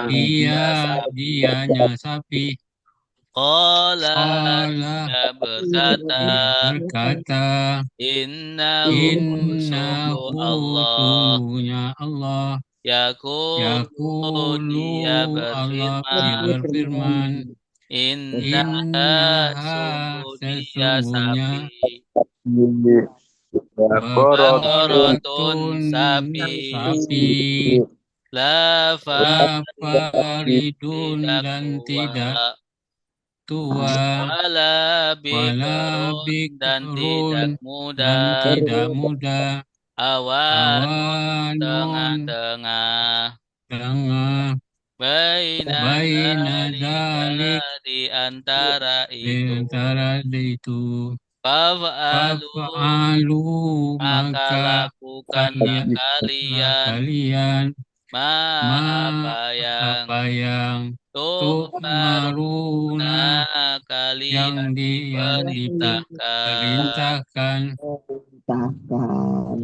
dia dianya sapi. qala Allah dia berkata berkata, innahu sungguh Innahu Allah sungguhnya Allah yaqulu Yaqulu dia Allah dia berfirman berfirman innaha Innaha sungguh dia sesungguhnya sapi Baqaratun baqaratun sapi sapi la La faridun faridun tidak dan tua tidak tua wala Wala bikrun dan bikrun tidak dan muda tidak muda awanun Awanun tengah-tengah tengah baina Baina dzalika dalik di antara di itu antara itu faf'alu Fafa'alu maka maka lakukanlah kalian kalian ma ma apa yang apa yang tu'maruna tu'maruna kalian yang diperintahkan. diperintahkan Tahkan.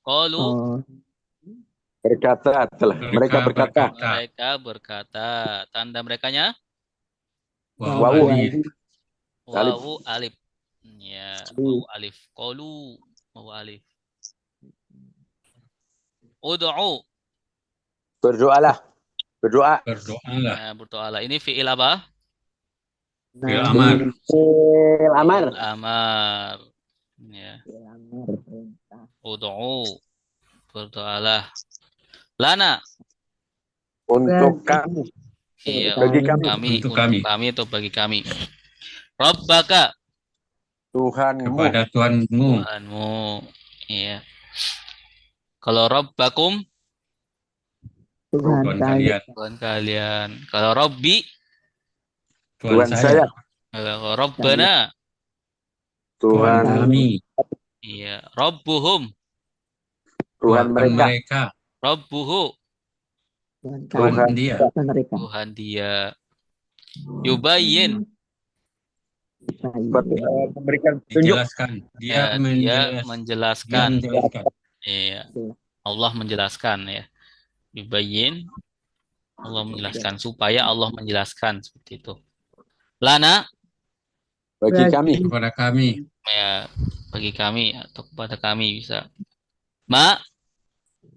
Qalu Oh, Berkata telah. Mereka berkata. mereka berkata, tanda merekanya Wawu alif. wawu alif. Ya, wawu alif. Qalu wawu alif. Ud'u. Berdoalah. Berdoa. Berdoalah. Ya, berdoalah. Ini fi'il apa? Fi'il amar. Amar. Amar. Ya, Amar perintah. ud'u. Berdoalah. Lana. Untuk kami. Iya, Bagi untuk kami. kami. Untuk Untuk kami. kami atau bagi kami. Rabbaka. Tuhanmu. Kepada Tuhanmu. Tuhanmu. Iya. Kalau Rabbakum. Tuhan Tuhan kalian. kalian. Tuhan kalian. Kalau Robbi. Tuhan saya. Kalau Rabbana. Tuhan kami. Iya. Rabbuhum. Tuhan mereka. Rabbuhu. Tuhan dia. Tuhan mereka. Tuhan dia. Yubayyin. Memberikan tunjuk. Dijelaskan. Ya, dia menjelaskan. Iya. Allah menjelaskan ya. Yubayyin. Allah menjelaskan supaya Allah menjelaskan seperti itu. Lana. Bagi kami. Kepada kami. Ya, bagi kami atau kepada kami bisa. Ma.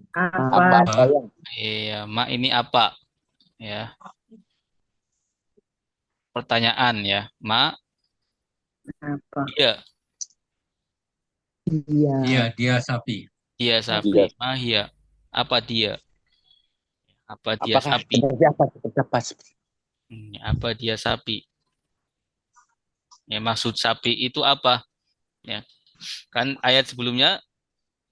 Apa yang Iya, ma ini apa? Ya. Pertanyaan ya. Ma. Apa? Iya. Iya. Dia sapi. Dia sapi. Ma hiya. Apa dia? Apa dia apakah sapi? seperti apa? Apa dia sapi? Ya, maksud sapi itu apa? Ya. Kan ayat sebelumnya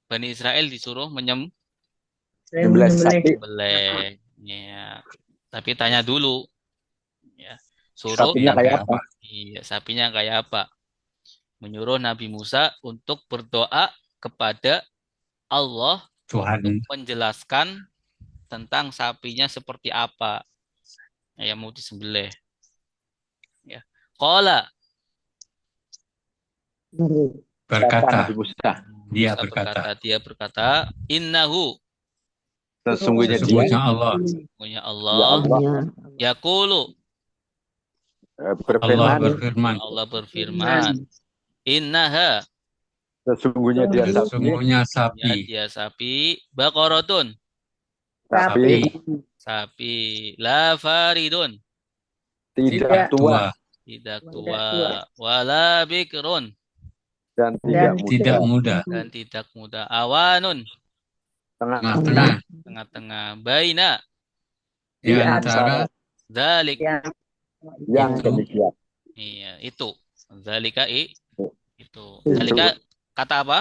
Bani Israel disuruh Jumlah sapi. menyembelih. Ya. Tapi tanya dulu. Ya. Suruh Sapinya kayak apa? Iya, sapinya kayak apa? Menyuruh Nabi Musa untuk berdoa kepada Allah Tuhan. untuk menjelaskan tentang sapinya seperti apa yang mau disembelih. Ya. Qala. Berkata. Nabi Musa. Dia berkata, innahu. Sesungguhnya Allah. Sesungguhnya Allah. Yaqulu. Berfirman. Allah berfirman. Innaha. Sesungguhnya sapi. Dia sapi. Baqaratun. Sapi. La faridun. Tidak tua. Tidak tua. Wala bikrun. Dan tidak muda. Dan tidak muda. Awanun. Tengah-tengah. Baina. Di antara Dzalik. Yang demikian. Iya, itu. Dzalika itu. Dzalika kata apa?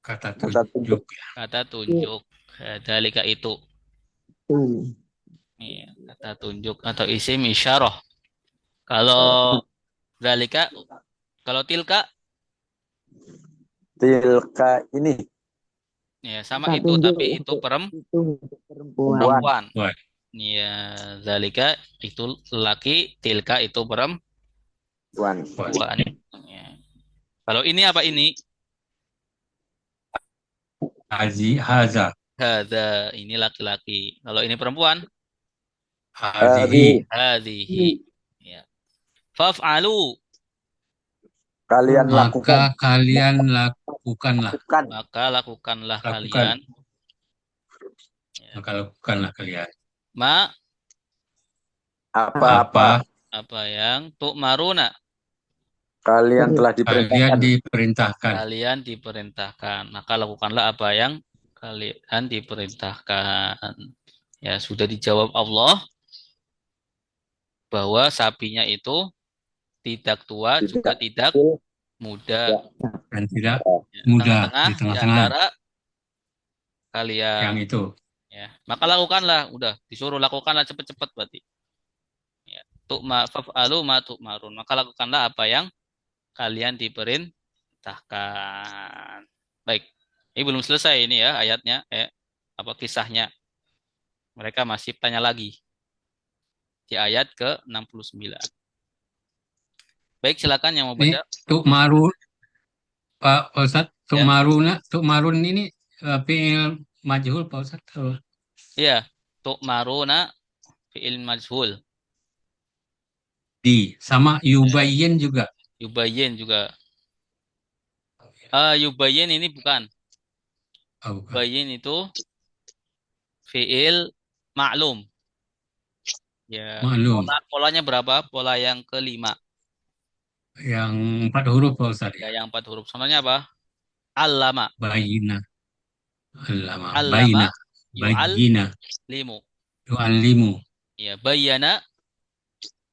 Kata tunjuk. Kata tunjuk. Dzalika itu. Iya, kata tunjuk atau isim isyarah. Kalau dzalika, kalau tilka Tilka ini. Ya, sama Tak itu, tunjuk tapi itu untuk perempuan. itu untuk perempuan. Perempuan. Wah, Ya, zalika itu laki, tilka itu perempuan. wah. Ya. Kalau ini apa ini? Haza, Hadza, ini laki-laki. Kalau ini perempuan, hazihi. hadhihi. Ya. Faf'alu, Kalian Maka lakukan. kalian lakukanlah. maka lakukanlah Lakukan. kalian. Ya. Maka lakukanlah kalian. Ma, Apa-apa apa yang tu'maruna, kalian telah Kalian diperintahkan. diperintahkan. kalian diperintahkan. Maka lakukanlah apa yang kalian diperintahkan. Ya, sudah dijawab Allah bahwa sapinya itu tidak tua juga tidak muda. Dan tidak Ya, mudah tengah-tengah di di tengah-tengah antara kalian. yang itu. Ya, maka lakukanlah, udah disuruh lakukanlah cepat-cepat berarti. Ya, faf'alu ma tu'marun. Maka lakukanlah apa yang kalian diperintahkan. Baik. Ini belum selesai ini ya ayatnya, apa kisahnya. Mereka masih tanya lagi di ayat ke-69. Baik, silakan yang mau Ini baca. tu'maru, Pak Ustadz, Ya. tu'marun ini fi'il majhul Pak Ustadz. Iya, tu'maruna fi'il majhul. Sama yubayyin juga. Yubayyin juga. Yubayyin ini bukan. Oh, bukan. Yubayyin itu fi'il ma'lum. Ya, Maklum. polanya berapa? Pola yang kelima. Yang 4 huruf Pak Ustadz. Ya, yang 4 huruf. Contohnya apa? Allama. Bayina. Allama. Allama Bayina. Bayina. limu. Yu'allimu. Ya, bayyana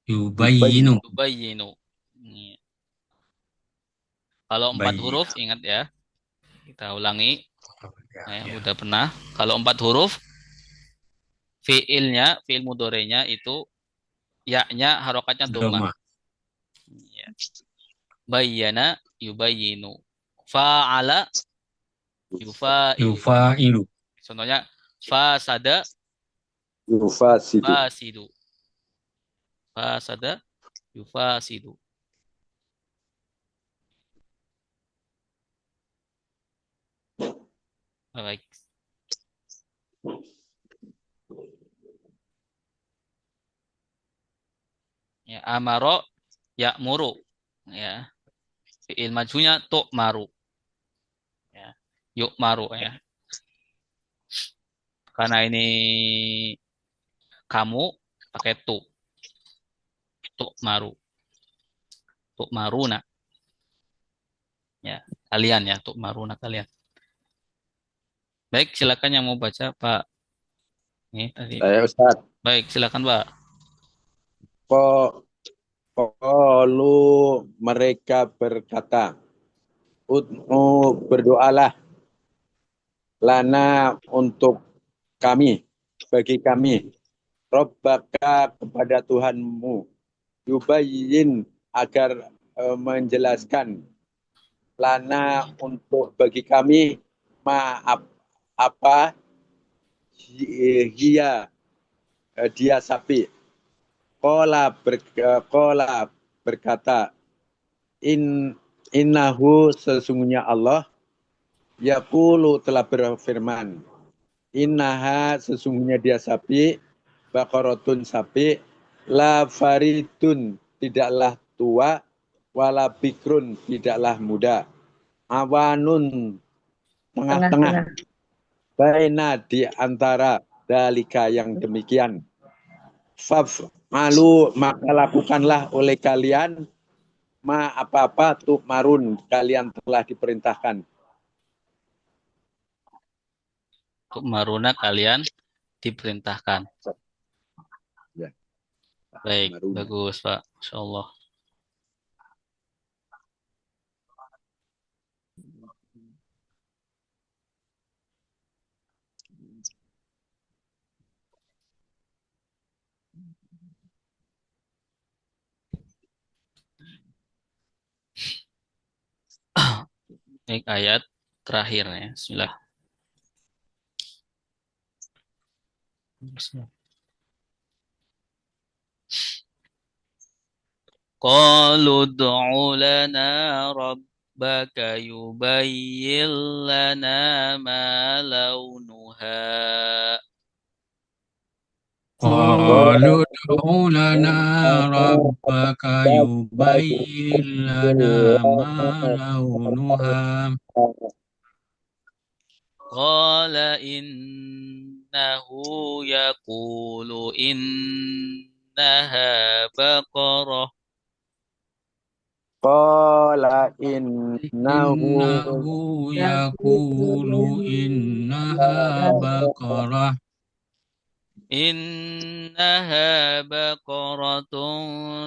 Yubayyinu. yubayyinu. Ini. Kalau 4 Bayyina. huruf ingat ya. Kita ulangi. Ya. Udah pernah. Kalau 4 huruf fiilnya, fiil mudorenya itu ya-nya harokatnya dhammah. Doma. Ya. Bayyana yubayyinu. Fa'ala yufa'ilu. Yufa'ilu. Contohnya fasada Yufasidu. fasidu. Fasada yufasidu. Baik. Ya, amaro ya'muru. Ya. Fi'il majunya tu'maru. Ya. Yu'maru ya. Karena ini kamu pakai tu. Tu'maru. Tu'maruna. Ya, kalian ya, tu'maruna kalian. Baik, silakan yang mau baca, Pak. Ini tadi. Saya Ustaz. Baik, silakan, Pak. Qalu mereka berkata, berdoalah lana untuk kami, bagi kami, Rabbaka kepada Tuhanmu, yubayyin agar menjelaskan lana untuk bagi kami apa dia sapi. Qala berkata, innahu sesungguhnya Allah yaqulu telah berfirman, innaha sesungguhnya dia sapi, baqaratun sapi, la faridun tidaklah tua, wala bikrun tidaklah muda, awanun tengah-tengah, baina di antara dalika yang demikian. Faf'alu maka lakukanlah oleh kalian apa-apa tu'marun kalian telah diperintahkan. Tu'maruna kalian diperintahkan. Ya. Baik, Tu'maruna. bagus, Pak. Insyaallah. Baik, ayat terakhir ya. Bismillah. Qalu ud'u lana rabbaka yubayyin lana ma launuha. قالوا ادع لنا ربك يبين لنا ما لونها قال إنه يقول إنها بقرة Qala innahu إنه يقول إنها بقرة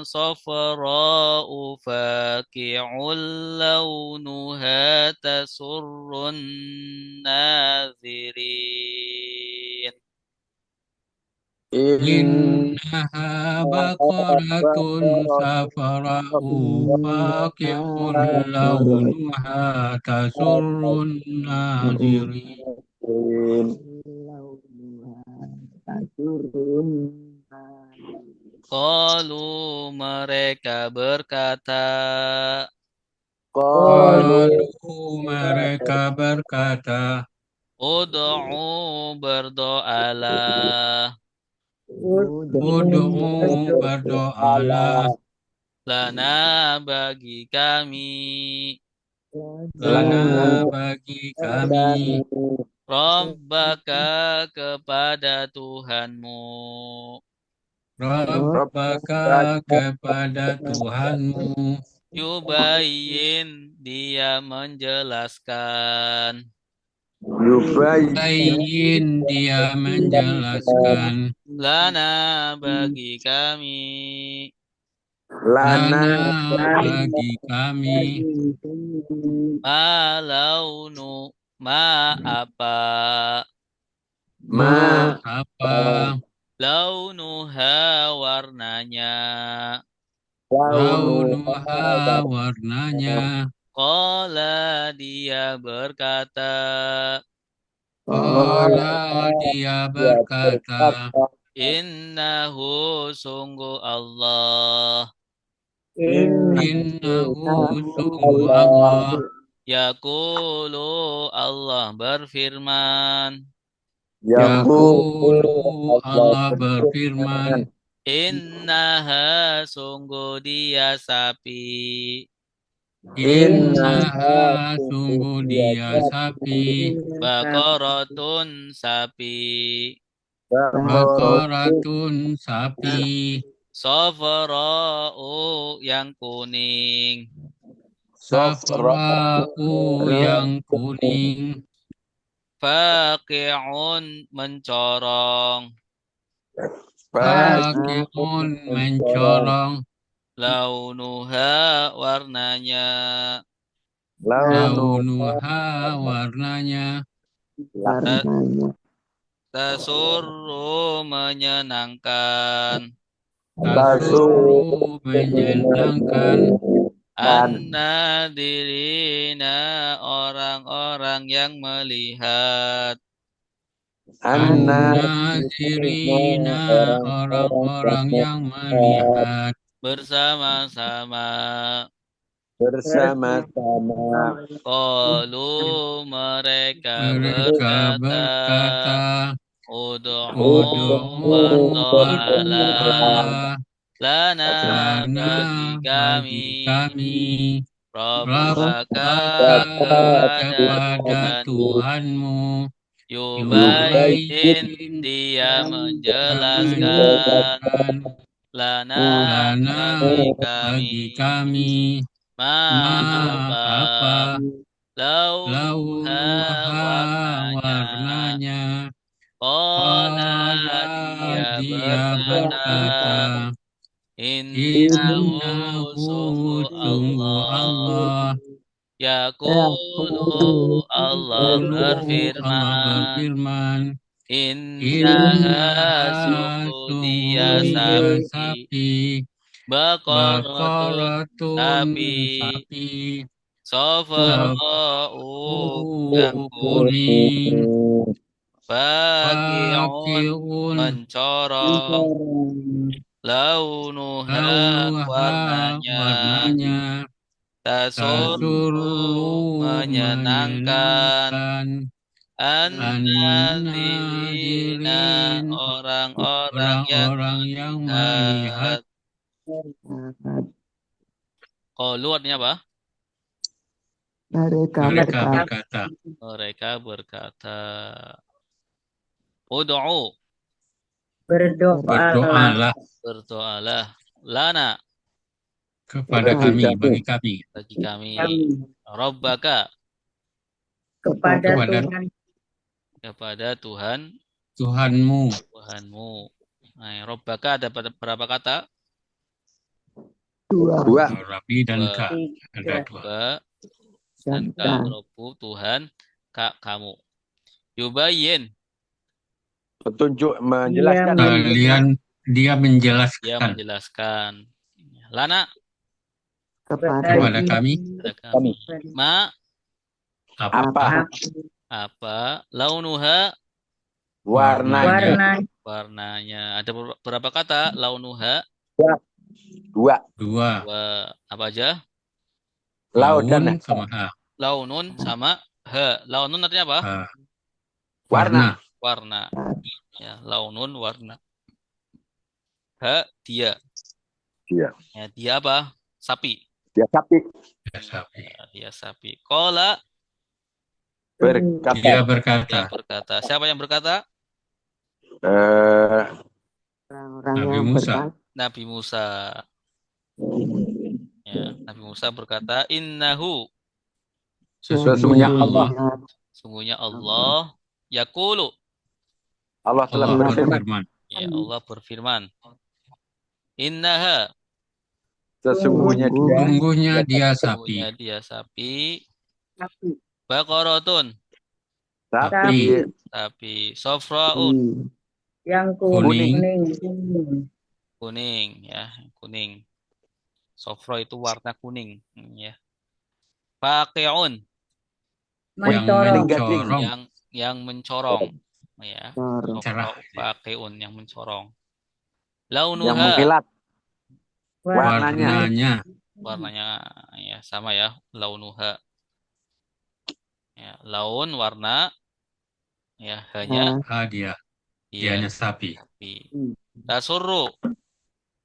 صفراء فاقع لونها تسر الناظرين إنها بقرة صفراء فاقع لونها تسر الناظرين Qalu mereka berkata Qalu mereka berkata Ud'u berdoalah Ud'u berdoalah lana bagi kami lana bagi kami Rabbaka kepada Tuhanmu Rabbaka kepada Tuhanmu Yubayyin dia menjelaskan Yubayyin dia menjelaskan lana bagi kami lana bagi kami ma launu ma apa apa launuha warnanya launuha warnanya Qala dia berkata Qala dia berkata Innahu sungguh Allah Innahu sungguh Allah Yaqulu Allah berfirman Yaqulu Allah berfirman Innaha sungguh dia sapi Innaha sungguh dia sapi Baqaratun sapi Baqaratun sapi Safara'u yang kuning Safra'u yang kuning Faqi'un mencorong Faqi'un mencorong Launuha warnanya Launuha warnanya Tasurru menyenangkan Tasurru menyenangkan An-nadirina orang-orang yang melihat An-nazirina orang-orang yang melihat bersama-sama Qalu mereka berkata Ud'u berdoalah lana bagi kami Rabbaka kepada Tuhanmu Yubayyin dia menjelaskan lana bagi kami ma apa launuha warnanya Qala dia berkata Innahu sungguh Allah Yaqulu Allah berfirman Innaha sungguh dia sapi Baqaratun sapi Safara'u yang kuning Faqi'un Faqiun mencorong, launuha launuha warnanya, warnanya tasurru tasurru menyenangkan, menyenangkan an-nazirina an-nazirin orang-orang yang orang-orang yang melihat. melihat. Qalu artinya apa? Mereka Mereka berkata, berkata, Mereka berkata, Ud'u, berdoalah berdoalah, lana, kepada Bagi kami, bagi kami. kami, bagi kami, Rabbaka, kepada kepada kepada Tuhanmu. Tuhanmu. Nah, Rabbaka ada berapa kata? dua Dua. Rabbi dan Dua. Ka. Ada dua. Rabba dan Ka, dan Rabbu, Tuhan, Ka, kamu. Yubayyin, Petunjuk menjelaskan. Kalian, dia dia menjelaskan menjelaskan. Lana, kepada kami kepada kami. Ma, apa apa? Launuha, Warnanya. warnanya. Ada berapa kata? Launuha, Dua. dua, apa aja? Laut dan laun sama ha, Launun sama ha. Launun artinya apa? ha. warna. Warna. Ya, launun warna. Ha, dia. Dia. Ya, dia apa? Sapi. Dia sapi Ya, sapi. Ya, dia sapi. Qala, berkata. Dia dia berkata, berkata. Siapa yang berkata? orang-orang Nabi yang Musa. berkata, Nabi Musa. Ya, Nabi Musa berkata, Innahu, Sesungguhnya Allah sungguhnya Allah, yaqulu, Allah telah Allah berfirman. berfirman, ya Allah berfirman, Innaha, Sesungguhnya dia. sesungguhnya dia sapi, sungguhnya dia sapi, baqaratun, Sapi. sapi, sofraun, yang kuning, kuning, ya, kuning. Sofra itu warna kuning, ya. Faqi'un, yang mencorong, yang mencorong, ya. cerah, Sofra faqi'un yang mencorong. Yang Launuha, mengkilat. Warnanya. warnanya ya sama ya, launuha. Ya, laun warna, ya hanya dia, iya, dianya sapi, sapi. Tasurru,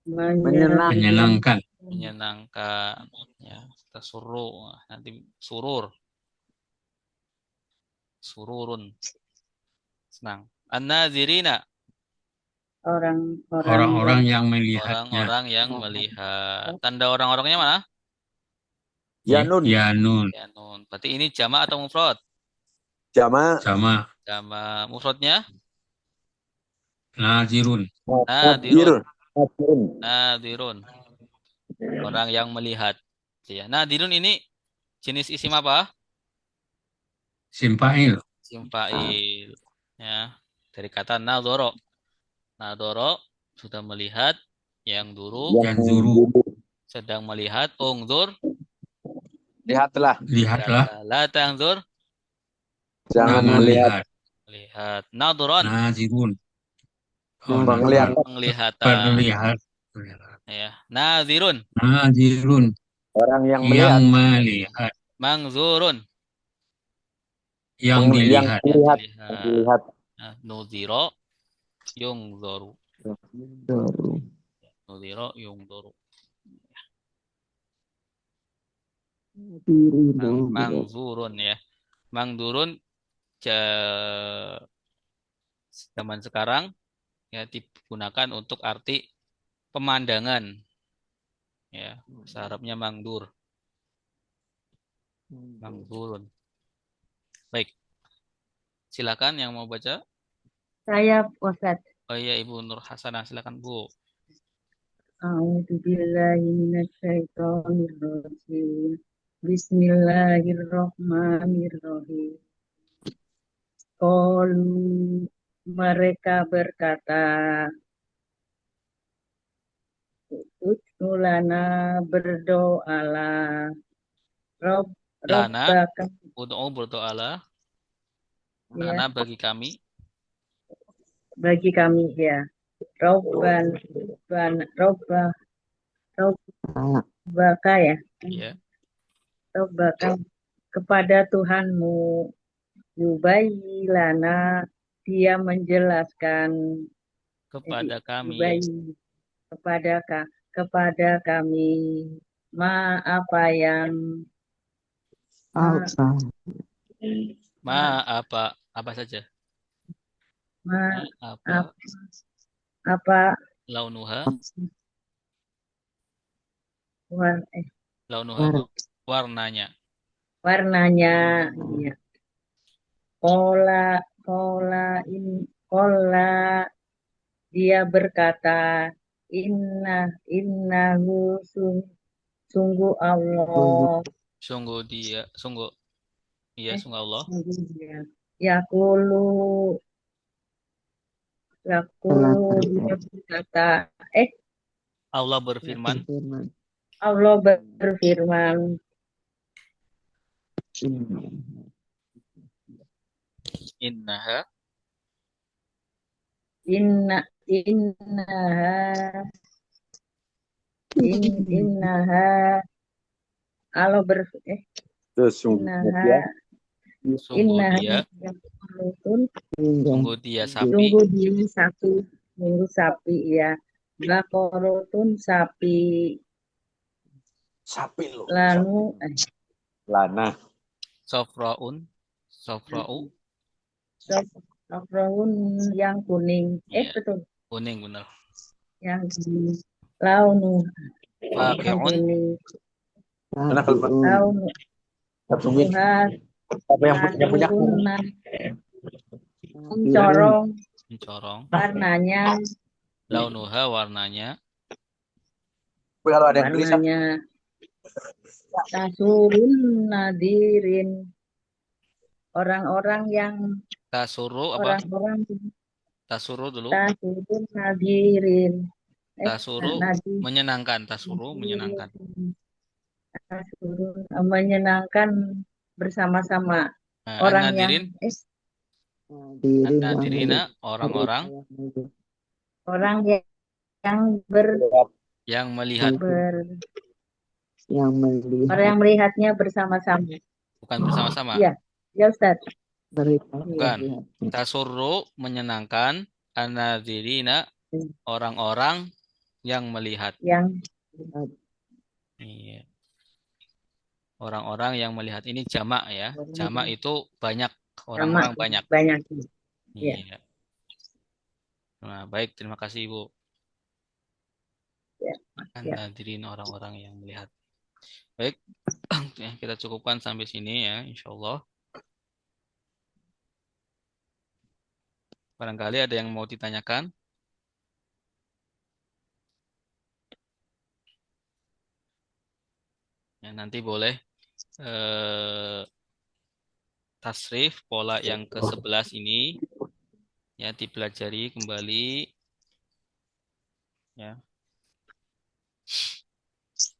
menyenangkan, ya. Tasurru, nanti sururun, senang. An-nazirina, orang-orang yang melihatnya, orang-orang yang melihat. Tanda orang-orangnya mana? Yanun. Yanun, Ya, nun. Berarti ini jama' atau mufrad? Jama. sama Jama' mufradnya Nazirun, nadirun. Nadirun. Nadirun. Orang yang melihat. Ya. Nadirun ini jenis isim apa? Simpail, Isim fa'il. Ya. Dari kata nadoro. Nadoro sudah melihat, yang duru yang zuru, sedang melihat, ungzur Lihatlah. la tangzur Jangan jangan melihat. melihat. Nadron Nazirun, Penglihatan. penglihatan. Ya. Nazirun Nazirun, Orang yang yang melihat. melihat, mangzurun yang dilihat, Dilihat. Nah, nuziro yungzoru. Nuziro yungzoru. Mangzurun ya. Mangzurun zaman sekarang ya digunakan untuk arti pemandangan. Ya, bahasa Arabnya mangdur. Mangzurun. Baik. Silakan yang mau baca. Saya, Ustaz. Oh iya, Ibu Nur Hasanah, silakan Bu. A'udzubillahi minasyaitonirrajim. Bismillahirrahmanirrahim. Qalu, mereka berkata, Ud'ulana, berdoalah. Lana, Rabbaka, ud'u berdoalah. ya, Lana bagi kami. bagi kami ya. Robban, Robba, Robbaka ya. Ya. Robbaka kepada Tuhanmu. Yubayyilana, dia menjelaskan Kepada kami. yubayyi kepada kami apa yang Apa saja? ma, Apa apa launuha? war- Launuha apa? Warnanya. warnanya ya. Kola dia berkata innahu sungguh Allah Sungguh Allah. sungguh dia yakulu dia berkata Allah berfirman. Allah berfirman Innaha Allah Sesungguhnya Sungguh dia sapi. Sungguh dia sapi ya. Bakorotun sapi. Sapi loh. Lalu Lana. Sofra'u. Sofraun yang kuning. Iya. Betul. Kuning benar. Yang kuning. Launu. Yang Faqi'un. kuning. Mana kalau Launu. tungguin. Apa yang punya Mencorong warnanya. Launuha warnanya. Kalau ada yang gelisah. Warnanya tasurun nadirin. Orang-orang yang Tasuru apa? orang-orang Tasuru dulu. tasurun nadirin. Tasuru menyenangkan. Tasuru menyenangkan. Tasurun menyenangkan bersama-sama. Nah, Orang an-nadirin. An-nadirina orang-orang yang melihat. Orang yang melihatnya bersama-sama. Bukan bersama-sama. Iya, ya Ustaz. Bukan. Tasurru menyenangkan, an-nadirina orang-orang yang melihat. Iya. Orang-orang yang melihat ini jamak ya. Jamak itu banyak, orang-orang banyak. Iya. Nah, baik, terima kasih Ibu. An-nadirin orang-orang yang melihat. Baik, kita cukupkan sampai sini ya, insya Allah. Barangkali ada yang mau ditanyakan? Ya, nanti boleh tasrif pola yang ke-11 ini ya dipelajari kembali ya.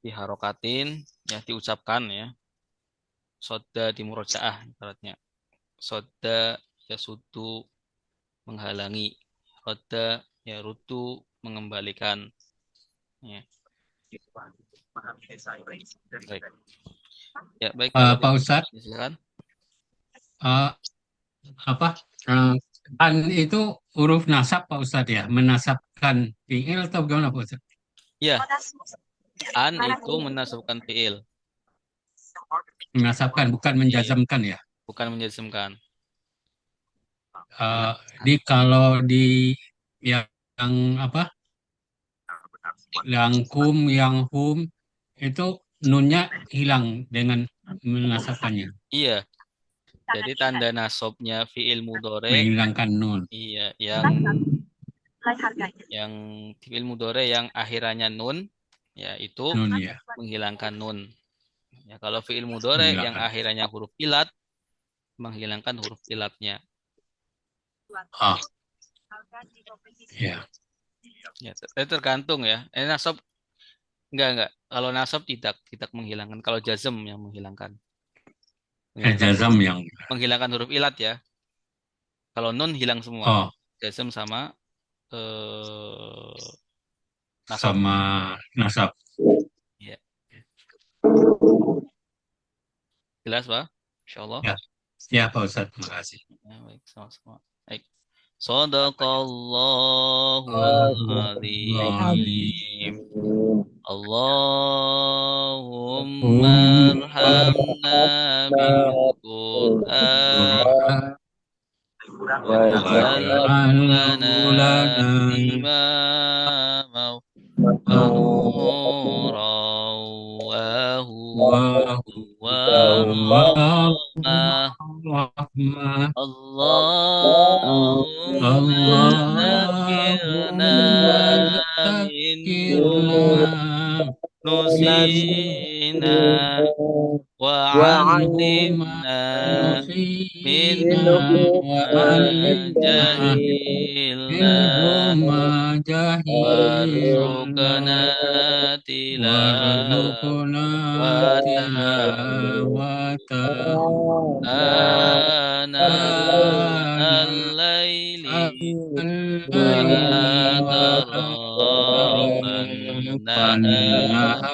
Diharokatin ya, diucapkan ya. Sodda di murojaah ibaratnya. Sodda ya sudu menghalangi. Rodda ya rutu mengembalikan. Ya. Baik. Ya, baik. Pak Ustadz, silakan. An itu huruf nasab Pak Ustadz ya, menasabkan fiil atau bagaimana Pak Ustadz? Ya, an itu menasabkan fiil. Menasabkan, bukan menjazamkan ya? Bukan menjazamkan. Kalau di yang apa? Yang kum, yang hum itu nunnya hilang dengan menasabkannya. Iya. Jadi tanda nasabnya fiil mudhore menghilangkan nun. Iya, yang fiil mudhore yang akhirannya nun yaitu menghilangkan nun. Ya, kalau fiil mudhore yang akhirannya huruf ilat menghilangkan huruf ilatnya. Ya. Ya, tergantung ya. Nasab enggak. Kalau nasab tidak menghilangkan. Kalau jazm yang menghilangkan. Jazam yang menghilangkan huruf ilat ya. Kalau nun hilang semua. Jazm sama nasab. Sama nasab. Ya. Jelas, Pak? Insyaallah. Ya, ya Pak Ustadz, terima kasih. Ya, baik, sama-sama. Baik. Shadaqallahul azim. Allahumma arhamna bil Qur'an waj'alhu lana imaman wa nuran wa rahmah. Allahumma zakirna minhu nusina wa'allimna minhu jahilna warzuqna tilawata ana al-laili wa atrafan nahar